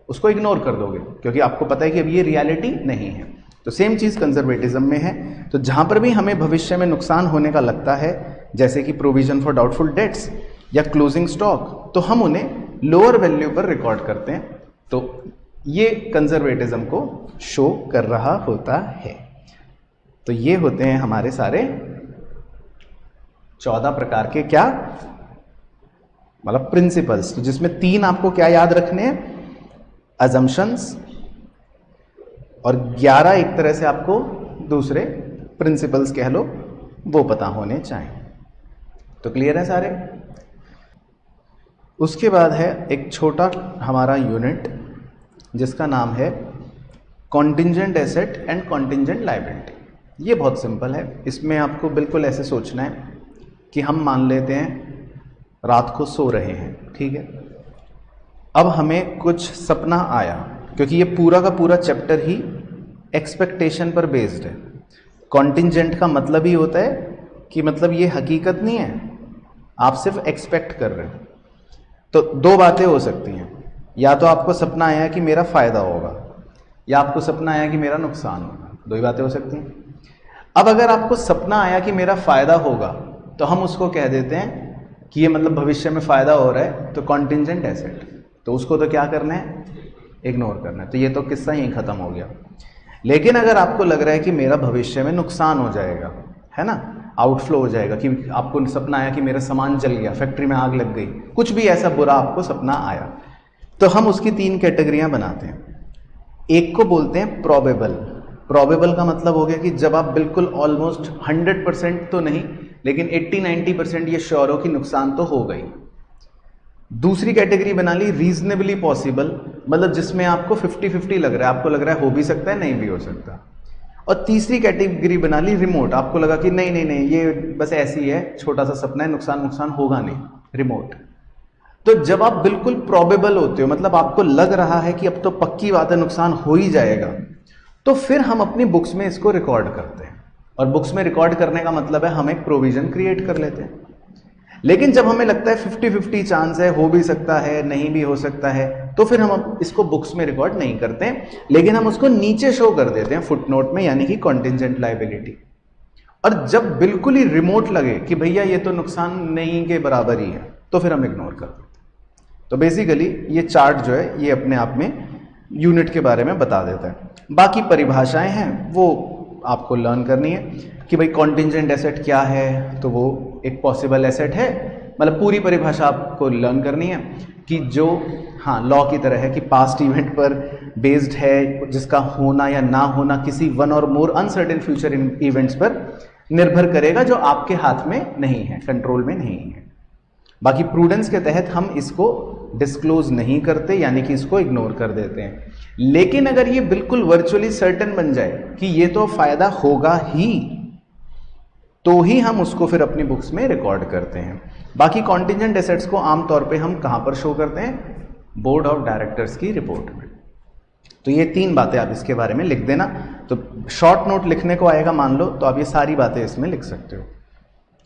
Speaker 1: उसको इग्नोर कर दोगे, क्योंकि आपको पता है कि अब ये रियलिटी नहीं है। तो सेम चीज़ कंजर्वेटिज्म में है। तो जहाँ पर भी हमें भविष्य में नुकसान होने का लगता है, जैसे कि प्रोविजन फॉर डाउटफुल डेट्स या क्लोजिंग स्टॉक, तो हम उन्हें लोअर वैल्यू पर रिकॉर्ड करते हैं। तो ये कंजर्वेटिज्म को शो कर रहा होता है। तो ये होते हैं हमारे सारे 14 प्रकार के क्या मतलब प्रिंसिपल्स, तो जिसमें 3 आपको क्या याद रखने हैं? अजम्पशंस, और 11 एक तरह से आपको दूसरे प्रिंसिपल्स कह लो वो पता होने चाहिए। तो क्लियर है सारे? उसके बाद है एक छोटा हमारा यूनिट जिसका नाम है contingent asset and contingent liability. ये बहुत सिंपल है। इसमें आपको बिल्कुल ऐसे सोचना है कि हम मान लेते हैं रात को सो रहे हैं, ठीक है। अब हमें कुछ सपना आया, क्योंकि ये पूरा का पूरा चैप्टर ही एक्सपेक्टेशन पर बेस्ड है। कॉन्टिंजेंट का मतलब ही होता है कि मतलब ये हकीकत नहीं है, आप सिर्फ एक्सपेक्ट कर रहे हो। तो 2 बातें हो सकती हैं, या तो आपको सपना आया कि मेरा फायदा होगा, या आपको सपना आया कि मेरा नुकसान होगा। 2 ही बातें हो सकती हैं। अब अगर आपको सपना आया कि मेरा फायदा होगा तो हम उसको कह देते हैं कि ये मतलब भविष्य में फायदा हो रहा है, तो कॉन्टिंजेंट एसेट। तो उसको तो क्या करना है? इग्नोर करना है। तो ये तो किस्सा ही खत्म हो गया। लेकिन अगर आपको लग रहा है कि मेरा भविष्य में नुकसान हो जाएगा, है ना, आउटफ्लो हो जाएगा, कि आपको सपना आया कि मेरा सामान जल गया, फैक्ट्री में आग लग गई, कुछ भी ऐसा बुरा आपको सपना आया, तो हम उसकी 3 कैटेगरियां बनाते हैं। एक को बोलते हैं प्रोबेबल। प्रोबेबल का मतलब हो गया कि जब आप बिल्कुल ऑलमोस्ट 100% तो नहीं, लेकिन 80-90% ये श्योर हो कि नुकसान तो हो गई। दूसरी कैटेगरी बना ली रीजनेबली पॉसिबल, मतलब जिसमें आपको 50-50 लग रहा है, आपको लग रहा है हो भी सकता है, नहीं भी हो सकता। और तीसरी कैटेगरी बना ली रिमोट, आपको लगा कि नहीं नहीं नहीं ये बस ऐसी है, छोटा सा सपना है, नुकसान होगा नहीं, रिमोट। तो जब आप बिल्कुल प्रोबेबल होते हो, मतलब आपको लग रहा है कि अब तो पक्की बात है नुकसान हो ही जाएगा, तो फिर हम अपनी बुक्स में इसको रिकॉर्ड करते हैं। और बुक्स में रिकॉर्ड करने का मतलब है हम एक प्रोविजन क्रिएट कर लेते हैं। लेकिन जब हमें लगता है 50-50 चांस है, हो भी सकता है नहीं भी हो सकता है, तो फिर हम इसको बुक्स में रिकॉर्ड नहीं करते हैं, लेकिन हम उसको नीचे शो कर देते हैं फुटनोट में, यानी कि कॉन्टिजेंट लायबिलिटी। और जब बिल्कुल ही रिमोट लगे कि भैया ये तो नुकसान नहीं के बराबर ही है, तो फिर हम इग्नोर कर देते हैं। तो बेसिकली ये चार्ट जो है ये अपने आप में यूनिट के बारे में बता देता है। बाकी परिभाषाएं हैं वो आपको लर्न करनी है कि भाई कॉन्टिजेंट एसेट क्या है, तो वो एक पॉसिबल एसेट है, मतलब पूरी परिभाषा आपको लर्न करनी है कि जो हाँ लॉ की तरह है कि पास्ट इवेंट पर बेस्ड है, जिसका होना या ना होना किसी वन और मोर अनसर्टेन फ्यूचर इवेंट्स पर निर्भर करेगा, जो आपके हाथ में नहीं है, कंट्रोल में नहीं है। बाकी प्रूडेंस के तहत हम इसको डिस्क्लोज नहीं करते, यानी कि इसको इग्नोर कर देते हैं। लेकिन अगर ये बिल्कुल वर्चुअली सर्टेन बन जाए कि ये तो फायदा होगा ही, तो ही हम उसको फिर अपनी बुक्स में रिकॉर्ड करते हैं। बाकी कॉन्टिजेंट एसेट्स को आमतौर पे हम कहाँ पर शो करते हैं? बोर्ड ऑफ डायरेक्टर्स की रिपोर्ट में। तो ये 3 बातें आप इसके बारे में लिख देना। तो शॉर्ट नोट लिखने को आएगा मान लो, तो आप ये सारी बातें इसमें लिख सकते हो।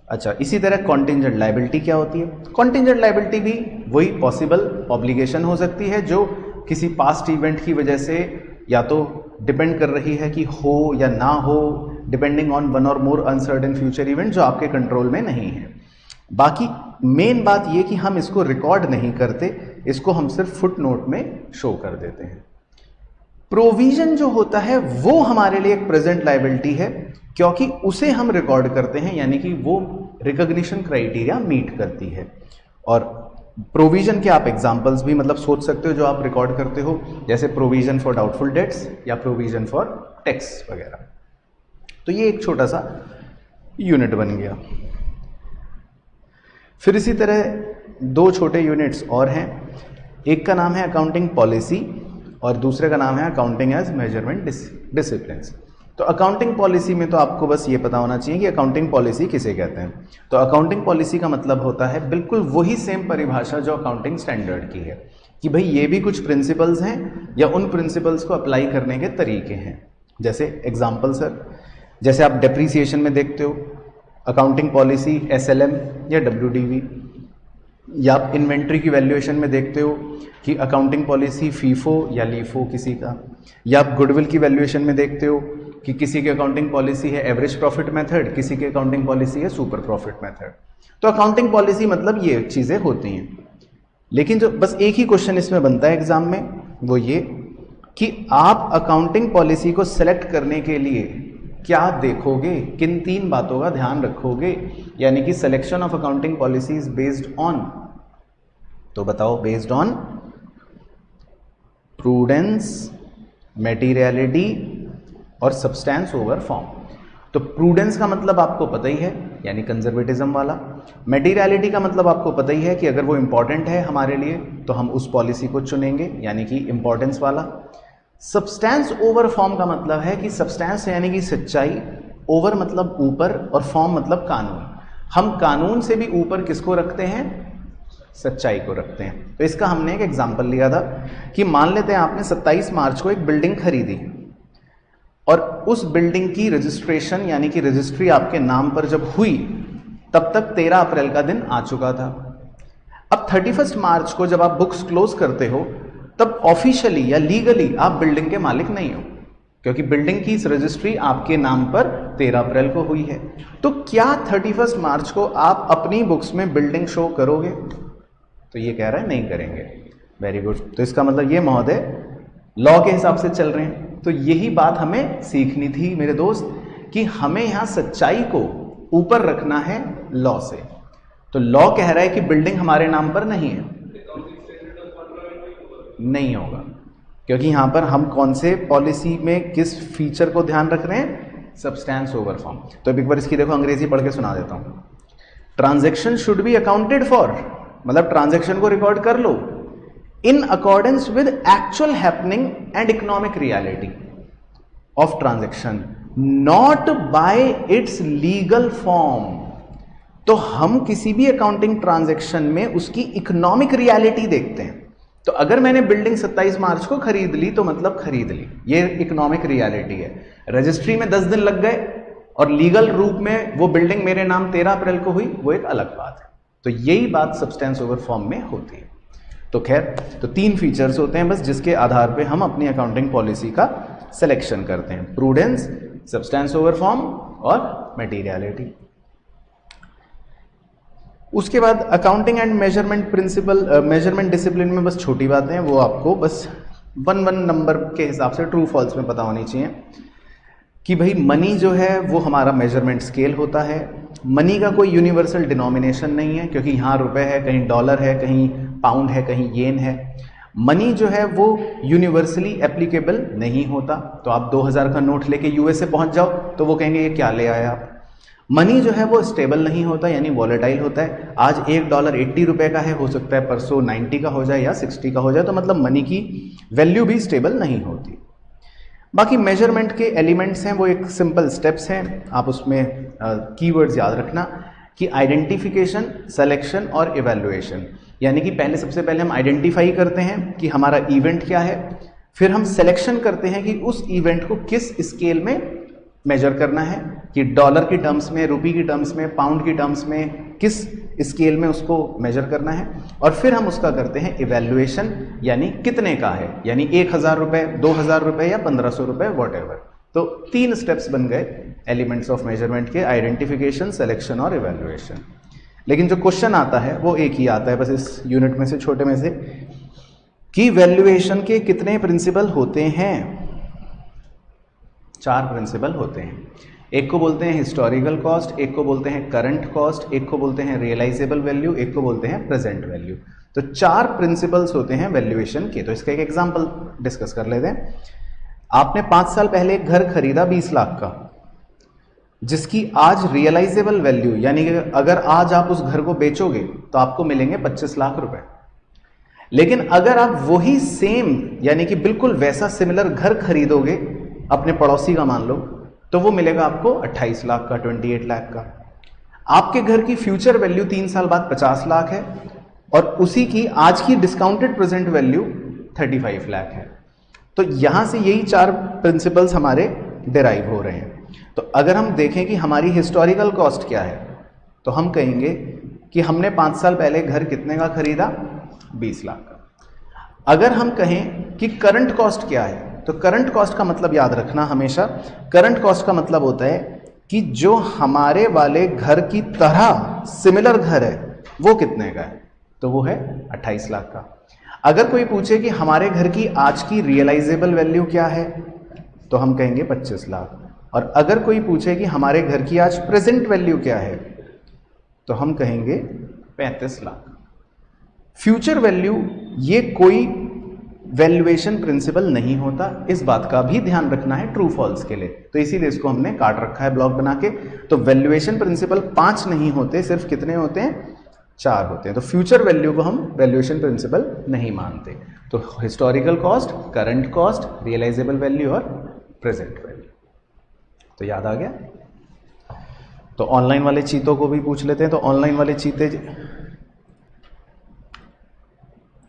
Speaker 1: अच्छा, इसी तरह कॉन्टिजेंट लायबिलिटी क्या होती है? कॉन्टिजेंट लायबिलिटी भी वही पॉसिबल ऑब्लिगेशन हो सकती है जो किसी पास्ट इवेंट की वजह से या तो डिपेंड कर रही है कि हो या ना हो, डिपेंडिंग ऑन वन और मोर अनसर्टेन फ्यूचर इवेंट जो आपके कंट्रोल में नहीं है। बाकी मेन बात ये कि हम इसको रिकॉर्ड नहीं करते, इसको हम सिर्फ फुट नोट में शो कर देते हैं। प्रोविजन जो होता है वो हमारे लिए एक प्रेजेंट लायबिलिटी है, क्योंकि उसे हम रिकॉर्ड करते हैं, यानी कि वो रिकॉग्निशन क्राइटेरिया मीट करती है। और प्रोविजन के आप एग्जांपल्स भी मतलब सोच सकते हो जो आप रिकॉर्ड करते हो, जैसे प्रोविजन फॉर डाउटफुल डेट्स या प्रोविजन फॉर टैक्स वगैरह। तो ये एक छोटा सा यूनिट बन गया। फिर इसी तरह 2 छोटे यूनिट्स और हैं, एक का नाम है अकाउंटिंग पॉलिसी और दूसरे का नाम है अकाउंटिंग एज मेजरमेंट डिसिप्लिन। तो अकाउंटिंग पॉलिसी में तो आपको बस ये पता होना चाहिए कि अकाउंटिंग पॉलिसी किसे कहते हैं। तो अकाउंटिंग पॉलिसी का मतलब होता है बिल्कुल वही सेम परिभाषा जो अकाउंटिंग स्टैंडर्ड की है, कि भाई ये भी कुछ प्रिंसिपल्स हैं या उन प्रिंसिपल्स को अप्लाई करने के तरीके हैं। जैसे एग्जाम्पल सर, जैसे आप डेप्रीसिएशन में देखते हो अकाउंटिंग पॉलिसी SLM या WDV, या आप इन्वेंट्री की वैल्यूएशन में देखते हो कि अकाउंटिंग पॉलिसी फीफो या लीफो किसी का, या आप गुडविल की वैल्यूएशन में देखते हो कि किसी की अकाउंटिंग पॉलिसी है एवरेज प्रॉफिट मेथड, किसी की अकाउंटिंग पॉलिसी है सुपर प्रॉफिट मेथड। तो अकाउंटिंग पॉलिसी मतलब ये चीज़ें होती हैं। लेकिन जो बस एक ही क्वेश्चन इसमें बनता है एग्जाम में, वो ये कि आप अकाउंटिंग पॉलिसी को सेलेक्ट करने के लिए क्या देखोगे, किन 3 बातों का ध्यान रखोगे, यानी कि selection of accounting policy is based on, तो बताओ, बेस्ड ऑन प्रूडेंस, मटेरियलिटी और सब्सटेंस ओवर फॉर्म। तो प्रूडेंस का मतलब आपको पता ही है, यानी कंजर्वेटिज्म वाला। मटेरियलिटी का मतलब आपको पता ही है कि अगर वो इंपॉर्टेंट है हमारे लिए तो हम उस पॉलिसी को चुनेंगे, यानी कि इंपॉर्टेंस वाला। सब्सटेंस ओवर फॉर्म का मतलब है कि सब्सटेंस यानी कि सच्चाई, ओवर मतलब ऊपर और फॉर्म मतलब कानून। हम कानून से भी ऊपर किसको रखते हैं? सच्चाई को रखते हैं। तो इसका हमने एक एग्जांपल लिया था कि मान लेते हैं आपने 27 मार्च को एक बिल्डिंग खरीदी और उस बिल्डिंग की रजिस्ट्रेशन यानी कि रजिस्ट्री आपके नाम पर जब हुई तब तक 13 अप्रैल का दिन आ चुका था। अब 31 मार्च को जब आप बुक्स क्लोज करते हो तब ऑफिशियली या लीगली आप बिल्डिंग के मालिक नहीं हो, क्योंकि बिल्डिंग की रजिस्ट्री आपके नाम पर 13 अप्रैल को हुई है। तो क्या 31 मार्च को आप अपनी बुक्स में बिल्डिंग शो करोगे? तो ये कह रहा है नहीं करेंगे। Very good. तो इसका मतलब ये महोदय लॉ के हिसाब से चल रहे हैं। तो यही बात हमें सीखनी थी मेरे दोस्त, कि हमें यहां सच्चाई को ऊपर रखना है लॉ से। तो लॉ कह रहा है कि बिल्डिंग हमारे नाम पर नहीं है, नहीं होगा, क्योंकि यहां पर हम कौन से पॉलिसी में किस फीचर को ध्यान रख रहे हैं? Substance over form. तो एक बार इसकी देखो अंग्रेजी पढ़ के सुना देता हूं। Transaction should be accounted for, मतलब ट्रांजैक्शन को रिकॉर्ड कर लो in accordance with actual happening and economic reality of transaction, not by its legal form. तो हम किसी भी अकाउंटिंग ट्रांजैक्शन में उसकी इकोनॉमिक रियलिटी देखते हैं। तो अगर मैंने बिल्डिंग 27 मार्च को खरीद ली तो मतलब खरीद ली, ये इकोनॉमिक रियलिटी है। रजिस्ट्री में 10 दिन लग गए और लीगल रूप में वो बिल्डिंग मेरे नाम 13 अप्रैल को हुई, वो एक अलग बात है। तो यही बात सब्सटेंस ओवर फॉर्म में होती है। तो खैर, तो 3 फीचर्स होते हैं बस, जिसके आधार पे हम अपनी अकाउंटिंग पॉलिसी का सिलेक्शन करते हैं: प्रूडेंस, सब्सटेंस ओवर फॉर्म और मटेरियलिटी। उसके बाद accounting and measurement principle, measurement discipline में बस छोटी बातें हैं, वो आपको बस 1 नंबर के हिसाब से ट्रू फॉल्स में पता होनी चाहिए कि भाई मनी जो है वो हमारा मेजरमेंट स्केल होता है। मनी का कोई यूनिवर्सल डिनोमिनेशन नहीं है, क्योंकि यहाँ रुपए है, कहीं डॉलर है, कहीं पाउंड है, कहीं येन है। मनी जो है वो यूनिवर्सली एप्लीकेबल नहीं होता। तो आप 2000 का नोट लेके यूएसए पहुंच जाओ तो वो कहेंगे ये क्या ले आए आप। मनी जो है वो स्टेबल नहीं होता, यानी वॉलेटाइल होता है। आज $1 80 रुपए का है, हो सकता है परसों 90 का हो जाए या 60 का हो जाए, तो मतलब मनी की वैल्यू भी स्टेबल नहीं होती। बाकी मेजरमेंट के एलिमेंट्स हैं वो एक सिंपल स्टेप्स हैं, आप उसमें कीवर्ड्स याद रखना कि आइडेंटिफिकेशन, सिलेक्शन और इवैल्यूएशन। यानी कि पहले, सबसे पहले हम आइडेंटिफाई करते हैं कि हमारा इवेंट क्या है, फिर हम सिलेक्शन करते हैं कि उस इवेंट को किस स्केल में मेजर करना है, कि डॉलर की टर्म्स में, रुपी की टर्म्स में, पाउंड की टर्म्स में किस स्केल में उसको मेजर करना है, और फिर हम उसका करते हैं इवैल्यूएशन, यानी कितने का है, यानी 1000 रुपये, 2000 रुपये या 1500 रुपये, वॉटएवर। तो 3 स्टेप्स बन गए एलिमेंट्स ऑफ मेजरमेंट के: आइडेंटिफिकेशन, सिलेक्शन और इवैल्यूएशन। लेकिन जो क्वेश्चन आता है वो एक ही आता है बस इस यूनिट में से, छोटे में से, कि वैल्यूएशन के कितने प्रिंसिपल होते हैं? 4 प्रिंसिपल होते हैं। एक को बोलते हैं हिस्टोरिकल कॉस्ट, एक को बोलते हैं करंट कॉस्ट, एक को बोलते हैं रियलाइजेबल वैल्यू, एक को बोलते हैं प्रेजेंट वैल्यू। तो 4 प्रिंसिपल्स होते हैं वैल्यूएशन के। तो इसका एक एग्जांपल डिस्कस कर लेते हैं। आपने 5 साल पहले एक घर खरीदा 20 लाख का, जिसकी आज रियलाइजेबल वैल्यू, यानी कि अगर आज आप उस घर को बेचोगे तो आपको मिलेंगे 25 लाख रुपए। लेकिन अगर आप वही सेम, यानी कि बिल्कुल वैसा सिमिलर घर खरीदोगे अपने पड़ोसी का, मान लो, तो वो मिलेगा आपको 28 लाख का, 28 लाख का। आपके घर की फ्यूचर वैल्यू 3 साल बाद 50 लाख है, और उसी की आज की डिस्काउंटेड प्रेजेंट वैल्यू 35 लाख है। तो यहां से यही 4 प्रिंसिपल्स हमारे डिराइव हो रहे हैं। तो अगर हम देखें कि हमारी हिस्टोरिकल कॉस्ट क्या है, तो हम कहेंगे कि हमने 5 साल पहले घर कितने का खरीदा? 20 लाख का। अगर हम कहें कि करंट कॉस्ट क्या है, तो करंट कॉस्ट का मतलब याद रखना हमेशा, करंट कॉस्ट का मतलब होता है कि जो हमारे वाले घर की तरह सिमिलर घर है वो कितने का है, तो वो है 28 लाख का। अगर कोई पूछे कि हमारे घर की आज की रियलाइजेबल वैल्यू क्या है, तो हम कहेंगे 25 लाख। और अगर कोई पूछे कि हमारे घर की आज प्रेजेंट वैल्यू क्या है, तो हम कहेंगे 35 लाख। फ्यूचर वैल्यू ये कोई वैल्यूएशन प्रिंसिपल नहीं होता, इस बात का भी ध्यान रखना है ट्रू फॉल्स के लिए। तो इसीलिए इसको हमने काट रखा है ब्लॉक बना के। तो वैल्यूएशन प्रिंसिपल 5 नहीं होते, सिर्फ कितने होते हैं? 4 होते हैं। तो फ्यूचर वैल्यू को हम वैल्यूएशन प्रिंसिपल नहीं मानते। तो historical cost, current cost, realisable value और प्रेजेंट वैल्यू। तो याद आ गया? तो ऑनलाइन वाले चीतों को भी पूछ लेते हैं। तो ऑनलाइन वाले चीते,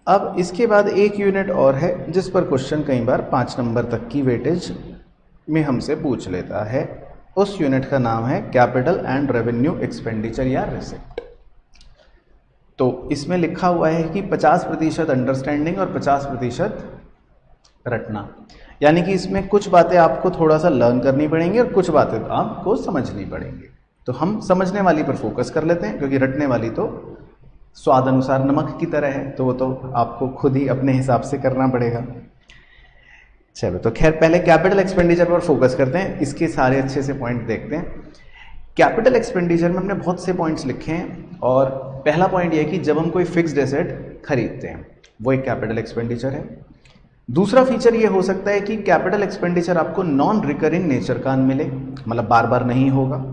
Speaker 1: अब इसके बाद एक यूनिट और है जिस पर क्वेश्चन कई बार 5 नंबर तक की वेटेज में हमसे पूछ लेता है। उस यूनिट का नाम है कैपिटल एंड रेवेन्यू एक्सपेंडिचर या रिसिप्ट। तो इसमें लिखा हुआ है कि 50% अंडरस्टैंडिंग और 50% रटना, यानी कि इसमें कुछ बातें आपको थोड़ा सा लर्न करनी पड़ेंगी और कुछ बातें तो आपको समझनी पड़ेंगी। तो हम समझने वाली पर फोकस कर लेते हैं, क्योंकि रटने वाली तो स्वाद अनुसार नमक की तरह है, तो वो तो आपको खुद ही अपने हिसाब से करना पड़ेगा। चलो, तो खैर पहले कैपिटल एक्सपेंडिचर पर फोकस करते हैं, इसके सारे अच्छे से पॉइंट देखते हैं। कैपिटल एक्सपेंडिचर में हमने बहुत से पॉइंट्स लिखे हैं, और पहला पॉइंट ये है कि जब हम कोई फिक्स्ड एसेट खरीदते हैं वो एक कैपिटल एक्सपेंडिचर है। दूसरा फीचर ये हो सकता है कि कैपिटल एक्सपेंडिचर आपको नॉन रिकरिंग नेचर का मिले, मतलब बार बार नहीं होगा।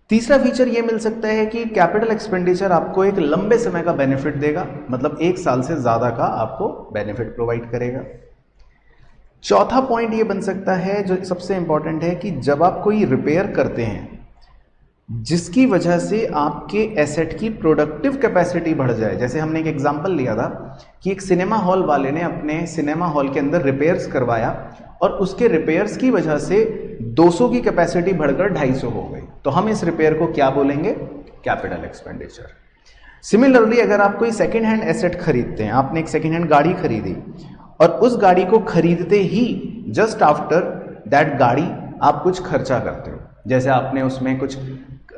Speaker 1: तीसरा फीचर ये मिल सकता है कि कैपिटल एक्सपेंडिचर आपको एक लंबे समय का बेनिफिट देगा, मतलब 1 साल से ज़्यादा का आपको बेनिफिट प्रोवाइड करेगा। चौथा पॉइंट ये बन सकता है, जो सबसे इंपॉर्टेंट है, कि जब आप कोई रिपेयर करते हैं जिसकी वजह से आपके एसेट की प्रोडक्टिव कैपेसिटी बढ़ जाए। जैसे हमने एक एग्जांपल लिया था कि एक सिनेमा हॉल वाले ने अपने सिनेमा हॉल के अंदर रिपेयर्स करवाया, और उसके रिपेयर्स की वजह से 200 की कैपेसिटी बढ़कर 250 हो गई। तो हम इस रिपेयर को क्या बोलेंगे? Capital expenditure. सिमिलरली अगर आप कोई सेकेंड हैंड एसेट खरीदते हैं, आपने एक सेकेंड हैंड गाड़ी खरीदी और उस गाड़ी को खरीदते ही जस्ट आफ्टर दैट गाड़ी आप कुछ खर्चा करते हो, जैसे आपने उसमें कुछ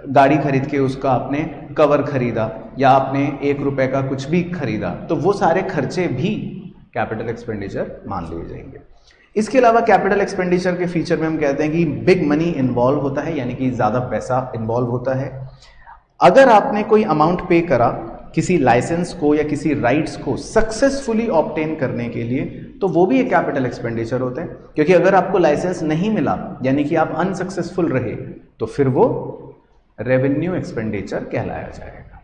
Speaker 1: गाड़ी खरीद के उसका आपने कवर खरीदा या आपने 1 रुपए का कुछ भी खरीदा, तो वो सारे खर्चे भी कैपिटल एक्सपेंडिचर मान लिए जाएंगे। इसके अलावा कैपिटल एक्सपेंडिचर के फीचर में हम कहते हैं कि बिग मनी इन्वॉल्व होता है, यानी कि ज़्यादा पैसा इन्वॉल्व होता है। अगर आपने कोई अमाउंट पे करा किसी लाइसेंस को या किसी राइट्स को सक्सेसफुली ऑब्टेन करने के लिए, तो वो भी एक कैपिटल एक्सपेंडिचर होते हैं, क्योंकि अगर आपको लाइसेंस नहीं मिला यानी कि आप अनसक्सेसफुल रहे, तो फिर वो रेवेन्यू एक्सपेंडिचर कहलाया जाएगा।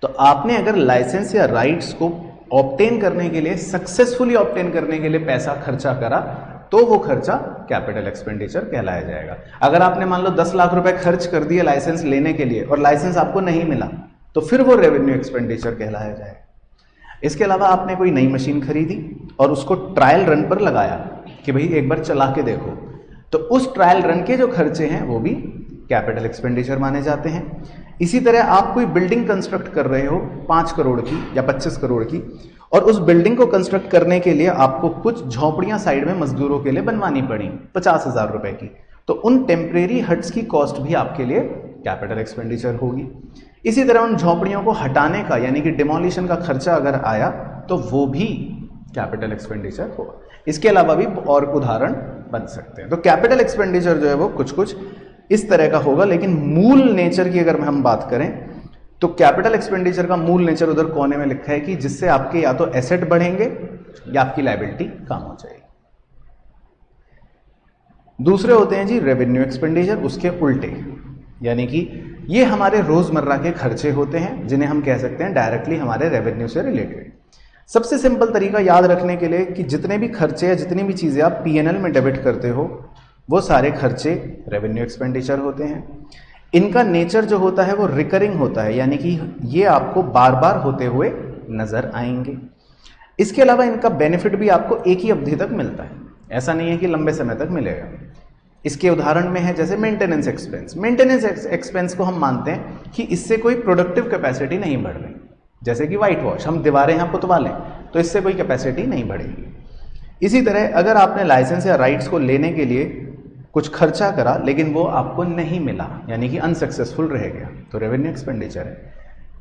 Speaker 1: तो आपने अगर लाइसेंस या राइट्स को ऑब्टेन करने के लिए, सक्सेसफुली ऑब्टेन करने के लिए पैसा खर्चा करा, तो वो खर्चा कैपिटल एक्सपेंडिचर कहलाया जाएगा। अगर आपने मान लो 10 लाख रुपए खर्च कर दिए लाइसेंस लेने के लिए और लाइसेंस आपको नहीं मिला, तो फिर वो रेवेन्यू एक्सपेंडिचर कहलाया जाएगा। इसके अलावा आपने कोई नई मशीन खरीदी और उसको ट्रायल रन पर लगाया कि भाई एक बार चला के देखो, तो उस ट्रायल रन के जो खर्चे हैं वो भी कैपिटल एक्सपेंडिचर माने जाते हैं। इसी तरह आप कोई बिल्डिंग कंस्ट्रक्ट कर रहे हो 5 करोड़ की या 25 करोड़ की, और उस बिल्डिंग को कंस्ट्रक्ट करने के लिए आपको कुछ झोपड़ियां साइड में मजदूरों के लिए बनवानी पड़ी 50,000 रुपए की, तो उन टेम्परेरी हट्स की कॉस्ट भी आपके लिए कैपिटल एक्सपेंडिचर होगी। इसी तरह उन झोपड़ियों को हटाने का यानी कि डिमोलिशन का खर्चा अगर आया, तो वो भी कैपिटल एक्सपेंडिचर होगा। इसके अलावा भी और उदाहरण बन सकते हैं। तो कैपिटल एक्सपेंडिचर जो है वो कुछ कुछ इस तरह का होगा, लेकिन मूल नेचर की अगर हम बात करें तो कैपिटल एक्सपेंडिचर का मूल नेचर उधर कोने में लिखा है कि जिससे आपके या तो एसेट बढ़ेंगे या आपकी लायबिलिटी कम हो जाएगी। दूसरे होते हैं जी रेवेन्यू एक्सपेंडिचर, उसके उल्टे, यानी कि ये हमारे रोजमर्रा के खर्चे होते हैं जिन्हें हम कह सकते हैं डायरेक्टली हमारे रेवेन्यू से रिलेटेड। सबसे सिंपल तरीका याद रखने के लिए कि जितने भी खर्चे या जितनी भी चीजें आप पीएनएल में डेबिट करते हो, वो सारे खर्चे रेवेन्यू एक्सपेंडिचर होते हैं। इनका नेचर जो होता है वो रिकरिंग होता है, यानी कि ये आपको बार बार होते हुए नजर आएंगे। इसके अलावा इनका बेनिफिट भी आपको एक ही अवधि तक मिलता है, ऐसा नहीं है कि लंबे समय तक मिलेगा। इसके उदाहरण में है जैसे मेंटेनेंस एक्सपेंस। मेंटेनेंस एक्सपेंस को हम मानते हैं कि इससे कोई प्रोडक्टिव कैपेसिटी नहीं बढ़ रही, जैसे कि व्हाइट वॉश, हम दीवारें यहाँ पुतवा लें तो इससे कोई कैपेसिटी नहीं बढ़ेगी। इसी तरह अगर आपने लाइसेंस या राइट्स को लेने के लिए कुछ खर्चा करा लेकिन वो आपको नहीं मिला, यानी कि अनसक्सेसफुल रह गया, तो रेवेन्यू एक्सपेंडिचर है।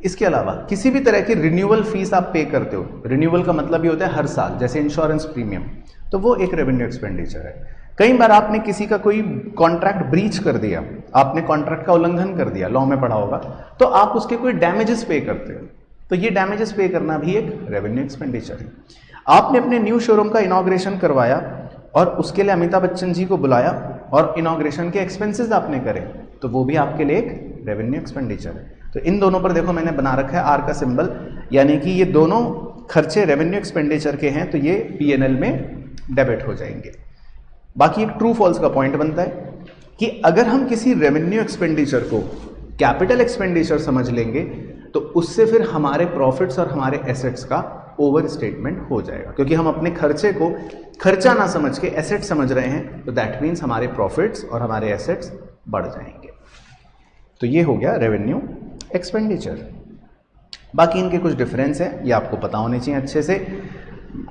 Speaker 1: इसके अलावा किसी भी तरह की रिन्यूअल फीस आप पे करते हो, रिन्यूअल का मतलब ये होता है हर साल, जैसे इंश्योरेंस प्रीमियम, तो वो एक रेवेन्यू एक्सपेंडिचर है। कई बार आपने किसी का कोई कॉन्ट्रैक्ट ब्रीच कर दिया, आपने कॉन्ट्रैक्ट का उल्लंघन कर दिया, लॉ में पढ़ा होगा, तो आप उसके कोई डैमेजेस पे करते हो, तो ये डैमेजेस पे करना भी एक रेवेन्यू एक्सपेंडिचर है। आपने अपने न्यू शोरूम का इनॉग्रेशन करवाया और उसके लिए अमिताभ बच्चन जी को बुलाया और इनॉग्रेशन के एक्सपेंसेस आपने करे, तो वो भी आपके लिए एक रेवेन्यू एक्सपेंडिचर है। तो इन दोनों पर देखो मैंने बना रखा है आर का सिंबल, यानी कि ये दोनों खर्चे रेवेन्यू एक्सपेंडिचर के हैं, तो ये पीएनएल में डेबिट हो जाएंगे। बाकी एक ट्रू फॉल्स का पॉइंट बनता है कि अगर हम किसी रेवेन्यू एक्सपेंडिचर को कैपिटल एक्सपेंडिचर समझ लेंगे तो उससे फिर हमारे प्रॉफिट्स और हमारे एसेट्स का ओवर स्टेटमेंट हो जाएगा, क्योंकि हम अपने खर्चे को खर्चा ना समझ के एसेट समझ रहे हैं, तो दैट मीन्स हमारे प्रॉफिट्स और हमारे एसेट्स बढ़ जाएंगे। तो ये हो गया रेवेन्यू एक्सपेंडिचर। बाकी इनके कुछ डिफरेंस है, ये आपको पता होने चाहिए अच्छे से।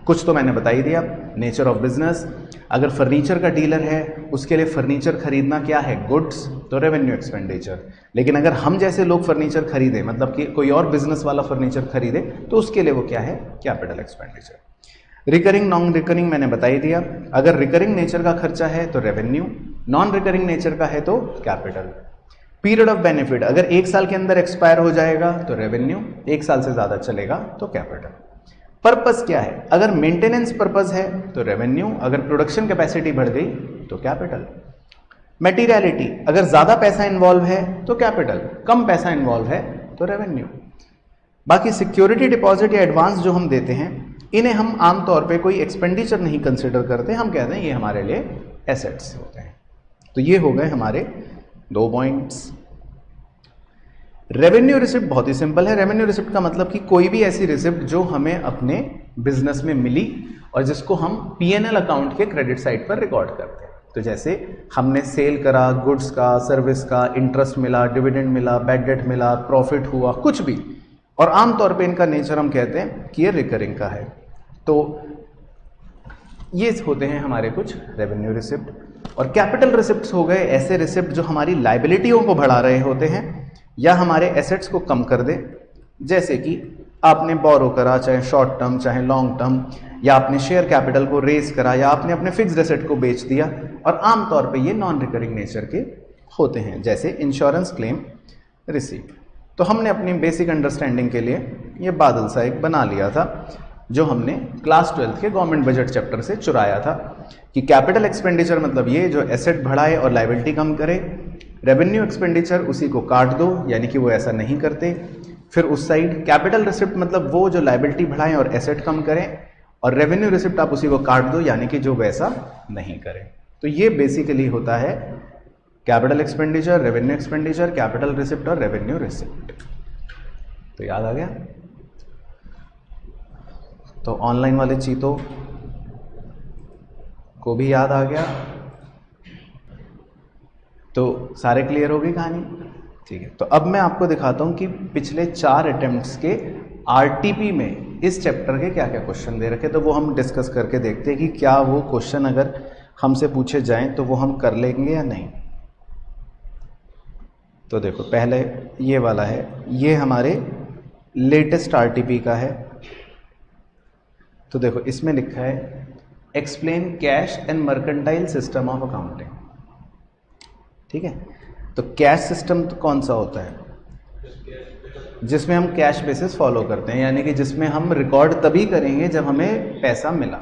Speaker 1: कुछ तो मैंने बता ही दिया। नेचर ऑफ बिजनेस, अगर फर्नीचर का डीलर है उसके लिए फर्नीचर खरीदना क्या है, गुड्स, तो रेवेन्यू एक्सपेंडिचर। लेकिन अगर हम जैसे लोग फर्नीचर खरीदे, मतलब कि कोई और बिजनेस वाला फर्नीचर खरीदे, तो उसके लिए वो क्या है, capital expenditure. Recurring non recurring मैंने बता ही दिया। अगर रिकरिंग नेचर का खर्चा है तो रेवेन्यू, नॉन रिकरिंग नेचर का है तो कैपिटल। पीरियड ऑफ बेनिफिट, अगर 1 साल के अंदर एक्सपायर हो जाएगा तो रेवेन्यू, 1 साल से ज्यादा चलेगा तो कैपिटल। पर्पस क्या है, अगर मेंटेनेंस पर्पस है तो रेवेन्यू, अगर प्रोडक्शन कैपेसिटी बढ़ गई तो कैपिटल। मटेरियलिटी, अगर ज्यादा पैसा इन्वॉल्व है तो कैपिटल, कम पैसा इन्वॉल्व है तो रेवेन्यू। बाकी सिक्योरिटी डिपॉजिट या एडवांस जो हम देते हैं, इन्हें हम आमतौर पे कोई एक्सपेंडिचर नहीं कंसिडर करते, हम कहते हैं ये हमारे लिए एसेट्स होते हैं। तो ये हो गए हमारे 2 पॉइंट्स। रेवेन्यू रिसिप्ट बहुत ही सिंपल है। रेवेन्यू रिसिप्ट का मतलब कि कोई भी ऐसी रिसिप्ट जो हमें अपने बिजनेस में मिली और जिसको हम पीएनएल अकाउंट के क्रेडिट साइड पर रिकॉर्ड करते हैं, तो जैसे हमने सेल करा गुड्स का, सर्विस का, इंटरेस्ट मिला, डिविडेंड मिला, बैड डेट मिला, प्रॉफिट हुआ, कुछ भी, और आमतौर पे इनका नेचर हम कहते हैं कि ये रिकरिंग का है। तो ये होते हैं हमारे कुछ रेवेन्यू रिसिप्ट। और कैपिटल रिसिप्ट्स हो गए ऐसे रिसिप्ट जो हमारी लाइबिलिटियों को बढ़ा रहे होते हैं या हमारे एसेट्स को कम कर दे, जैसे कि आपने बोरो करा, चाहे शॉर्ट टर्म चाहे लॉन्ग टर्म, या आपने शेयर कैपिटल को रेज करा, या आपने अपने फिक्स्ड एसेट को बेच दिया, और आमतौर पे ये नॉन रिकरिंग नेचर के होते हैं, जैसे इंश्योरेंस क्लेम रिसीट। तो हमने अपनी बेसिक अंडरस्टैंडिंग के लिए ये बादल सा एक बना लिया था जो हमने क्लास 12th के गवर्नमेंट बजट चैप्टर से चुराया था कि कैपिटल एक्सपेंडिचर मतलब ये जो एसेट बढ़ाए और लायबिलिटी कम करे, रेवेन्यू एक्सपेंडिचर उसी को काट दो यानी कि वो ऐसा नहीं करते। फिर उस साइड कैपिटल रिसिप्ट मतलब वो जो लायबिलिटी बढ़ाएं और एसेट कम करें, और रेवेन्यू रिसिप्ट आप उसी को काट दो यानी कि जो वैसा नहीं करें। तो ये बेसिकली होता है capital expenditure, revenue expenditure, capital receipt और रेवेन्यू रिसिप्ट। तो याद आ गया? तो ऑनलाइन वाले चीतों को भी याद आ गया? तो सारे क्लियर हो गई कहानी? ठीक है। तो अब मैं आपको दिखाता हूं कि पिछले 4 अटेम्प्ट्स के आरटीपी में इस चैप्टर के क्या क्या क्वेश्चन दे रखे, तो वो हम डिस्कस करके देखते हैं कि क्या वो क्वेश्चन अगर हमसे पूछे जाएं तो वो हम कर लेंगे या नहीं। तो देखो पहले ये वाला है, ये हमारे लेटेस्ट आरटीपी का है। तो देखो इसमें लिखा है explain cash and mercantile system of accounting. ठीक है, तो कैश सिस्टम तो कौन सा होता है? जिसमें हम कैश बेसिस फॉलो करते हैं, यानी कि जिसमें हम रिकॉर्ड तभी करेंगे जब हमें पैसा मिला।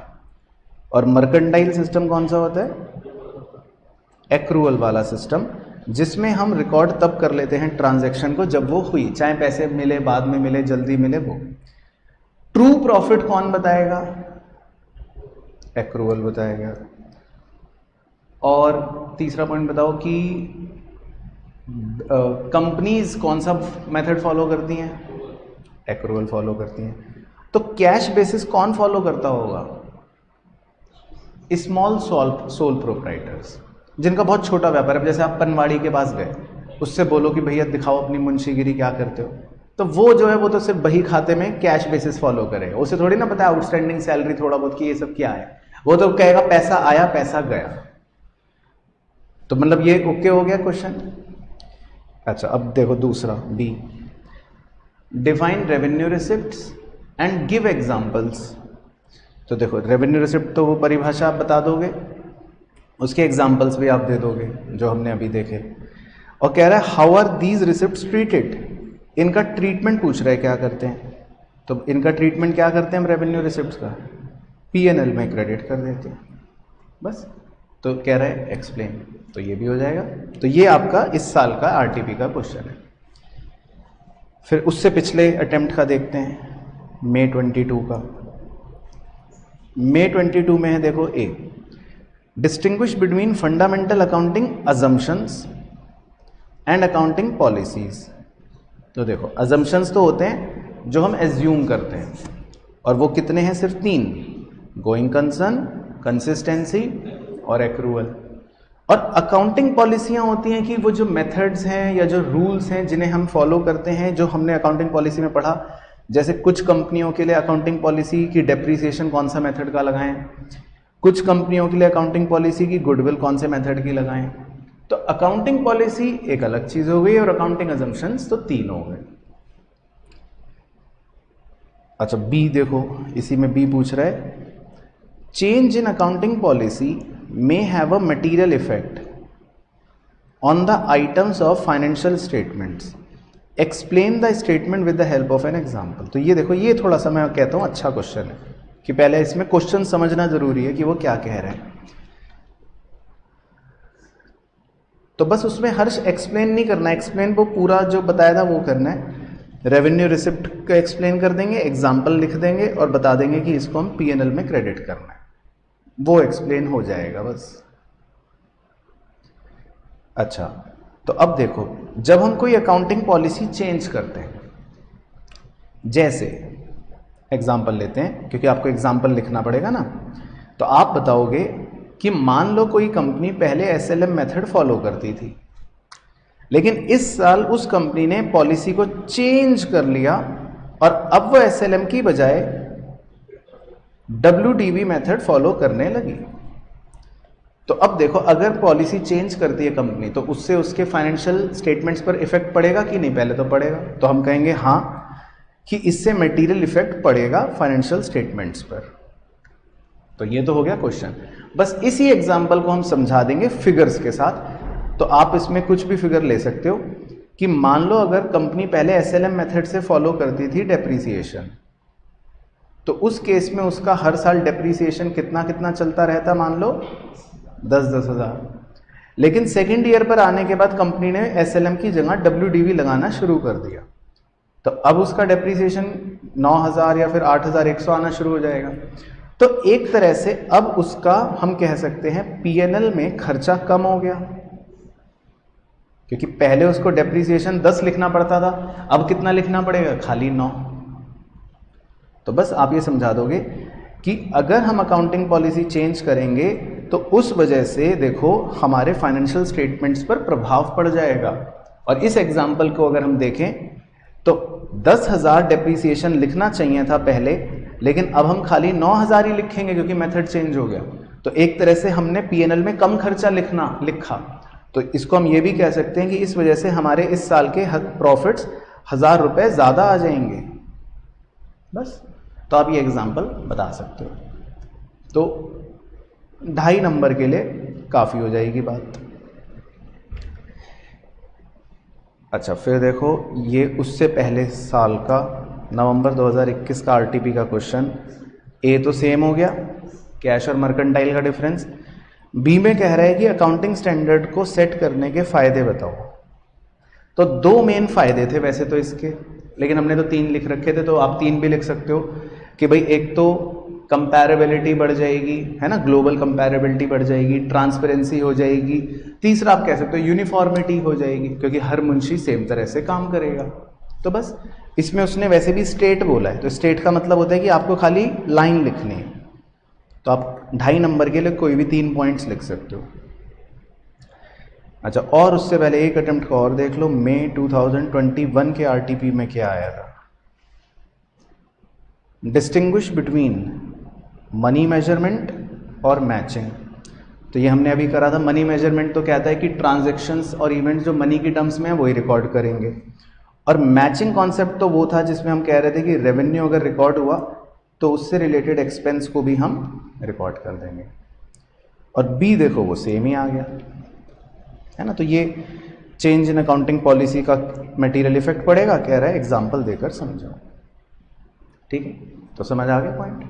Speaker 1: और मर्केंटाइल सिस्टम कौन सा होता है? एक्रूअल वाला सिस्टम, जिसमें हम रिकॉर्ड तब कर लेते हैं ट्रांजैक्शन को जब वो हुई, चाहे पैसे मिले, बाद में मिले, जल्दी मिले। वो ट्रू प्रॉफिट कौन बताएगा? एक्रूअल बताएगा। और तीसरा पॉइंट बताओ कि कंपनीज कौन सा मेथड फॉलो करती हैं? एक्रूअल फॉलो करती हैं। तो कैश बेसिस कौन फॉलो करता होगा? स्मॉल सोल प्रोप्राइटर्स, जिनका बहुत छोटा व्यापार है। जैसे आप पनवाड़ी के पास गए, उससे बोलो कि भैया दिखाओ अपनी मुंशीगिरी क्या करते हो, तो वो जो है वो तो सिर्फ बही खाते में कैश बेसिस फॉलो करेगा। उसे थोड़ी ना पता है आउटस्टैंडिंग सैलरी थोड़ा बहुत कि ये सब क्या है। वो तो कहेगा पैसा आया पैसा गया। तो मतलब ये ओके हो गया क्वेश्चन। अच्छा, अब देखो दूसरा B, define revenue receipts and give examples. तो देखो रेवेन्यू रिसिप्ट तो वो परिभाषा आप बता दोगे, उसके एग्जांपल्स भी आप दे दोगे जो हमने अभी देखे। और कह रहा है how are these receipts treated, इनका ट्रीटमेंट पूछ रहे हैं क्या करते हैं। तो इनका ट्रीटमेंट क्या करते हैं हम रेवेन्यू रिसिप्ट्स का? पीएनएल में क्रेडिट कर देते हैं बस। तो कह रहा है एक्सप्लेन, तो ये भी हो जाएगा। तो ये आपका इस साल का आरटीपी का क्वेश्चन है। फिर उससे पिछले अटेम्प्ट का देखते हैं, मई 22 का। मई 22 में है देखो a, distinguish between fundamental accounting assumptions and accounting policies. तो देखो अजम्पशंस तो होते हैं जो हम एज्यूम करते हैं, और वो कितने हैं? सिर्फ 3, गोइंग कंसर्न, कंसिस्टेंसी और एक्रूअल। और अकाउंटिंग पॉलिसियां होती हैं कि वो जो मेथड्स हैं या जो रूल्स हैं जिन्हें हम फॉलो करते हैं, जो हमने अकाउंटिंग पॉलिसी में पढ़ा। जैसे कुछ कंपनियों के लिए अकाउंटिंग पॉलिसी की डेप्रिसिएशन कौन सा मेथड का लगाएं, कुछ कंपनियों के लिए अकाउंटिंग पॉलिसी की गुडविल कौन से मेथड की लगाएं। तो अकाउंटिंग पॉलिसी एक अलग चीज हो गई और अकाउंटिंग अजम्पशंस तो 3 हो गए। अच्छा बी देखो, इसी में बी पूछ रहा है change in accounting policy may have a material effect on the items of financial statements. Explain the statement with the help of an example. तो ये देखो, ये थोड़ा सा मैं कहता हूँ अच्छा क्वेश्चन है कि पहले इसमें क्वेश्चन समझना जरूरी है कि वो क्या कह रहे हैं। तो बस उसमें हर्ष एक्सप्लेन नहीं करना है, एक्सप्लेन वो पूरा जो बताया था वो करना है। रेवेन्यू रिसिप्ट का एक्सप्लेन कर देंगे, एग्जाम्पल लिख देंगे और बता देंगे कि इसको हम पीएनएल में क्रेडिट करना है, वो एक्सप्लेन हो जाएगा बस। अच्छा, तो अब देखो जब हम कोई अकाउंटिंग पॉलिसी चेंज करते हैं, जैसे एग्जाम्पल लेते हैं क्योंकि आपको एग्जाम्पल लिखना पड़ेगा ना। तो आप बताओगे कि मान लो कोई कंपनी पहले एसएलएम मेथड फॉलो करती थी, लेकिन इस साल उस कंपनी ने पॉलिसी को चेंज कर लिया और अब वो एसएलएम की बजाय डब्ल्यूडीवी मेथड फॉलो करने लगी। तो अब देखो, अगर पॉलिसी चेंज करती है कंपनी तो उससे उसके फाइनेंशियल स्टेटमेंट्स पर इफेक्ट पड़ेगा कि नहीं? पहले तो पड़ेगा। तो हम कहेंगे हाँ कि इससे मटेरियल इफेक्ट पड़ेगा फाइनेंशियल स्टेटमेंट्स पर। तो ये तो हो गया क्वेश्चन। बस इसी एग्जांपल को हम समझा देंगे फिगर्स के साथ। तो आप इसमें कुछ भी फिगर ले सकते हो कि मान लो अगर कंपनी पहले एसएलएम मेथड से फॉलो करती थी डेप्रीसिएशन, तो उस केस में उसका हर साल डेप्रीसिएशन कितना कितना चलता रहता? मान लो 10-10 हज़ार। लेकिन सेकेंड ईयर पर आने के बाद कंपनी ने एसएलएम की जगह डब्ल्यूडीवी लगाना शुरू कर दिया, तो अब उसका डेप्रीसिएशन 9,000 या फिर 8,100 आना शुरू हो जाएगा। तो एक तरह से अब उसका हम कह सकते हैं पीएनएल में खर्चा कम हो गया, क्योंकि पहले उसको डेप्रीसिएशन 10 लिखना पड़ता था, अब कितना लिखना पड़ेगा? खाली 9। तो बस आप ये समझा दोगे कि अगर हम अकाउंटिंग पॉलिसी चेंज करेंगे तो उस वजह से देखो हमारे फाइनेंशियल स्टेटमेंट्स पर प्रभाव पड़ जाएगा। और इस एग्जाम्पल को अगर हम देखें तो 10,000 डेप्रीसिएशन लिखना चाहिए था पहले, लेकिन अब हम खाली 9,000 ही लिखेंगे क्योंकि मेथड चेंज हो गया। तो एक तरह से हमने पीएनएल में कम खर्चा लिखा। तो इसको हम ये भी कह सकते हैं कि इस वजह से हमारे इस साल के प्रॉफिट्स 1,000 रुपये ज़्यादा आ जाएंगे। बस, तो आप ये एग्जाम्पल बता सकते हो। तो 2.5 नंबर के लिए काफ़ी हो जाएगी बात। अच्छा, फिर देखो ये उससे पहले साल का नवंबर 2021 का आरटीपी का क्वेश्चन। ए तो सेम हो गया, कैश और मर्केंटाइल का डिफरेंस। बी में कह रहा है कि अकाउंटिंग स्टैंडर्ड को सेट करने के फायदे बताओ। तो 2 मेन फायदे थे वैसे तो इसके, लेकिन हमने तो 3 लिख रखे थे, तो आप 3 भी लिख सकते हो कि भाई एक तो कंपैरेबिलिटी बढ़ जाएगी, है ना, ग्लोबल कंपैरेबिलिटी बढ़ जाएगी, ट्रांसपेरेंसी हो जाएगी। तीसरा आप कह सकते हो यूनिफॉर्मिटी हो जाएगी, क्योंकि हर मुंशी सेम तरह से काम करेगा। तो बस इसमें उसने वैसे भी स्टेट बोला है, तो स्टेट का मतलब होता है कि आपको खाली लाइन लिखनी है। तो आप 2.5 नंबर के लिए कोई भी 3 पॉइंट्स लिख सकते हो। अच्छा, और उससे पहले एक अटेम्प्ट को और देख लो। मई 2021 के आरटीपी में क्या आया था? डिस्टिंग्विश बिटवीन मनी मेजरमेंट और मैचिंग। तो ये हमने अभी करा था। मनी मेजरमेंट तो कहता है कि ट्रांजैक्शंस और इवेंट्स जो मनी की टर्म्स में है वही रिकॉर्ड करेंगे, और मैचिंग कॉन्सेप्ट तो वो था जिसमें हम कह रहे थे कि रेवेन्यू अगर रिकॉर्ड हुआ तो उससे रिलेटेड एक्सपेंस को भी हम रिकॉर्ड कर देंगे। और बी देखो वो सेम ही आ गया, है ना। तो ये चेंज इन अकाउंटिंग पॉलिसी का मटेरियल इफेक्ट पड़ेगा, कह रहा है एग्जाम्पल देकर समझो। ठीक है, तो समझ आ गया पॉइंट।